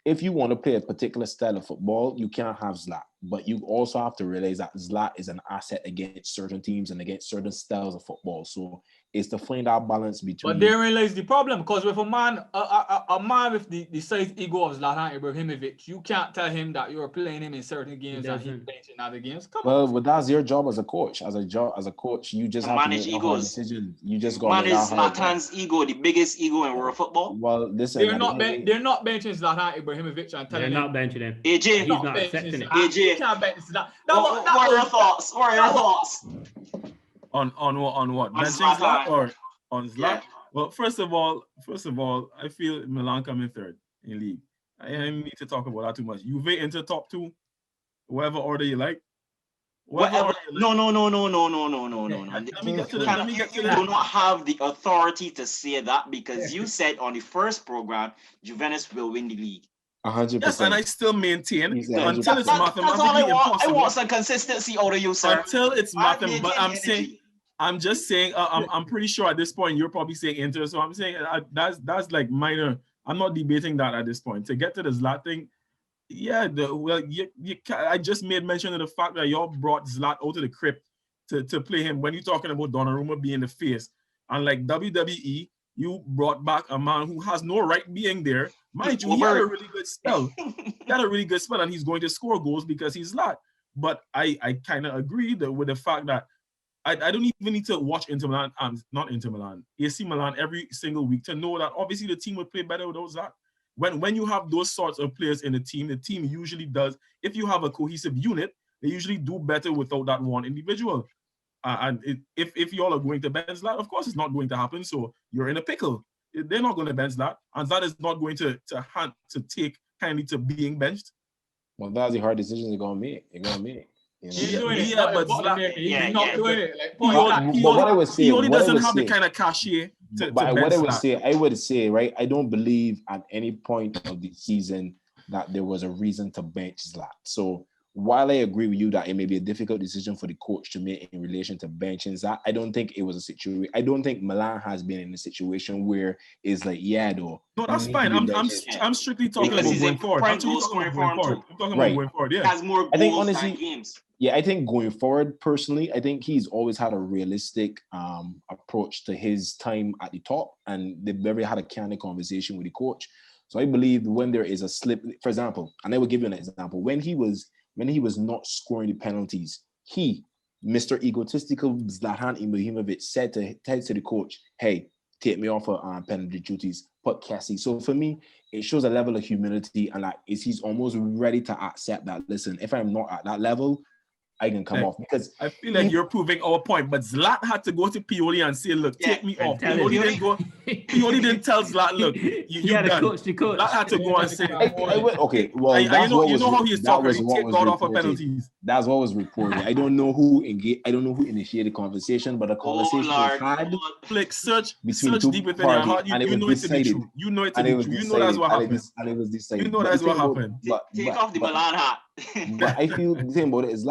if you want to play a particular style of football, you can't have Zlat. But you also have to realize that Zlat is an asset against certain teams and against certain styles of football. So it's to find that balance between. But therein lies the problem, because with a man with the size ego of Zlatan Ibrahimovic, you can't tell him that you're playing him in certain games and he's playing in other games. Well, that's your job as a coach. As a coach, you just have manage to make egos. Decisions. You just got to manage Zlatan's ego, the biggest ego in world football. Well, listen, they're not benching Zlatan Ibrahimovic and telling him. They're not benching him. AJ, he's not accepting it. AJ, you can't bench Zlatan. What are your thoughts? On what? On Benching Zlatan. Zlat or on Zlat? Yeah. Well, first of all, I feel Milan coming third in league. I don't need to talk about that too much. Juve into top 2, whatever order you like. Whatever. No. You do not have the authority to say that, because you said on the first program, Juventus will win the league. 100%. Yes, and I still maintain until it's That's mathematically all I want. impossible. I want some consistency out of you, sir. Until it's mathematically, but energy. I'm just saying. I'm pretty sure at this point you're probably saying Inter, so I'm saying that's like minor. I'm not debating that at this point. To get to the Zlat thing, yeah. I just made mention of the fact that y'all brought Zlat out of the crypt to play him. When you're talking about Donnarumma being the face, and like WWE, you brought back a man who has no right being there. Mind you, he had a really good spell. And he's going to score goals because he's Zlat. But I kind of agree with the fact that I don't even need to watch AC Milan every single week to know that obviously the team would play better without Zlat. When you have those sorts of players in the team usually does. If you have a cohesive unit, they usually do better without that one individual. If y'all are going to bench Zlat, of course it's not going to happen. So you're in a pickle. They're not going to bench Zlat, and Zlat is not going to take kindly to being benched. Well, that's the hard decision they're going to make. He's doing it. But Zlat, he's not doing it. Like, he only doesn't have the kind of cachet to bench Zlat. I would say, right, I don't believe at any point of the season that there was a reason to bench Zlat. So while I agree with you that it may be a difficult decision for the coach to make in relation to benching Zach, I don't think it was a situation. I don't think Milan has been in a situation where it's like, yeah, though. No, that's fine. I'm strictly talking Because about he's going a forward. prime I'm talking goal about scoring going form forward. too. I'm talking Right. about going forward. He Yeah. has more I think goals honestly, than games. Yeah, I think going forward, personally, I think he's always had a realistic approach to his time at the top, and they've never had a candid conversation with the coach. So I believe when there is a slip, for example, and I will give you an example, when he was not scoring the penalties, Mr. Egotistical Zlatan Ibrahimovic said to the coach, "Hey, take me off of penalty duties, put Cassie." So for me, it shows a level of humility, and he's almost ready to accept that. Listen, if I'm not at that level, I can come off, because I feel like you're proving our point, but Zlat had to go to Pioli and say, "Look, take me off." tell Pioli him. didn't go. Pioli didn't tell Zlat, "Look, you had done." a coach. The coach. Zlat had to go and say, okay, well, you know how he's talking. He take God off of penalties. That's what was reported. I don't know who initiated the conversation, but the conversation was had. Flick, search between deep within your heart. You know it to be true. You know it to be true. You know that's what happened. And it was decided. You know that's what happened. Take off the Milan hat. But I feel the thing about it is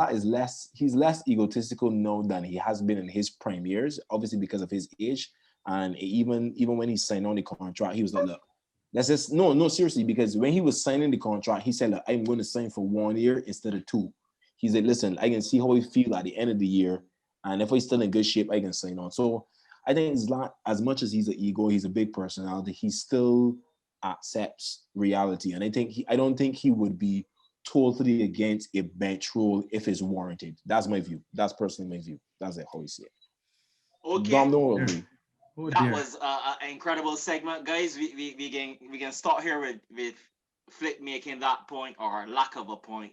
he's less egotistical now than he has been in his prime years, obviously because of his age. And even when he signed on the contract, he was like, "Look, let's just no, seriously," because when he was signing the contract, he said, "Look, I'm going to sign for 1 year instead of 2." He said, "Listen, I can see how we feel at the end of the year, and if we're still in good shape, I can sign on." So I think Zlatan, as much as he's an ego, he's a big personality, he still accepts reality. And I don't think he would be totally against a bench rule if it's warranted. That's my view. That's personally my view. That's how I see it. Okay. Dom, don't agree. That was an incredible segment, guys. We can start here with Flick making that point, or lack of a point,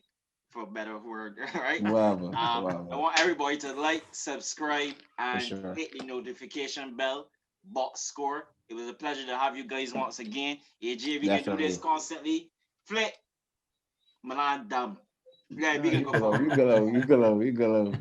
for a better word, right? Whatever. I want everybody to like, subscribe, and sure. hit the notification bell. Box score. It was a pleasure to have you guys once again. AJ, we can do this constantly. Flick, Milan, dumb. Yeah, we can go. You go.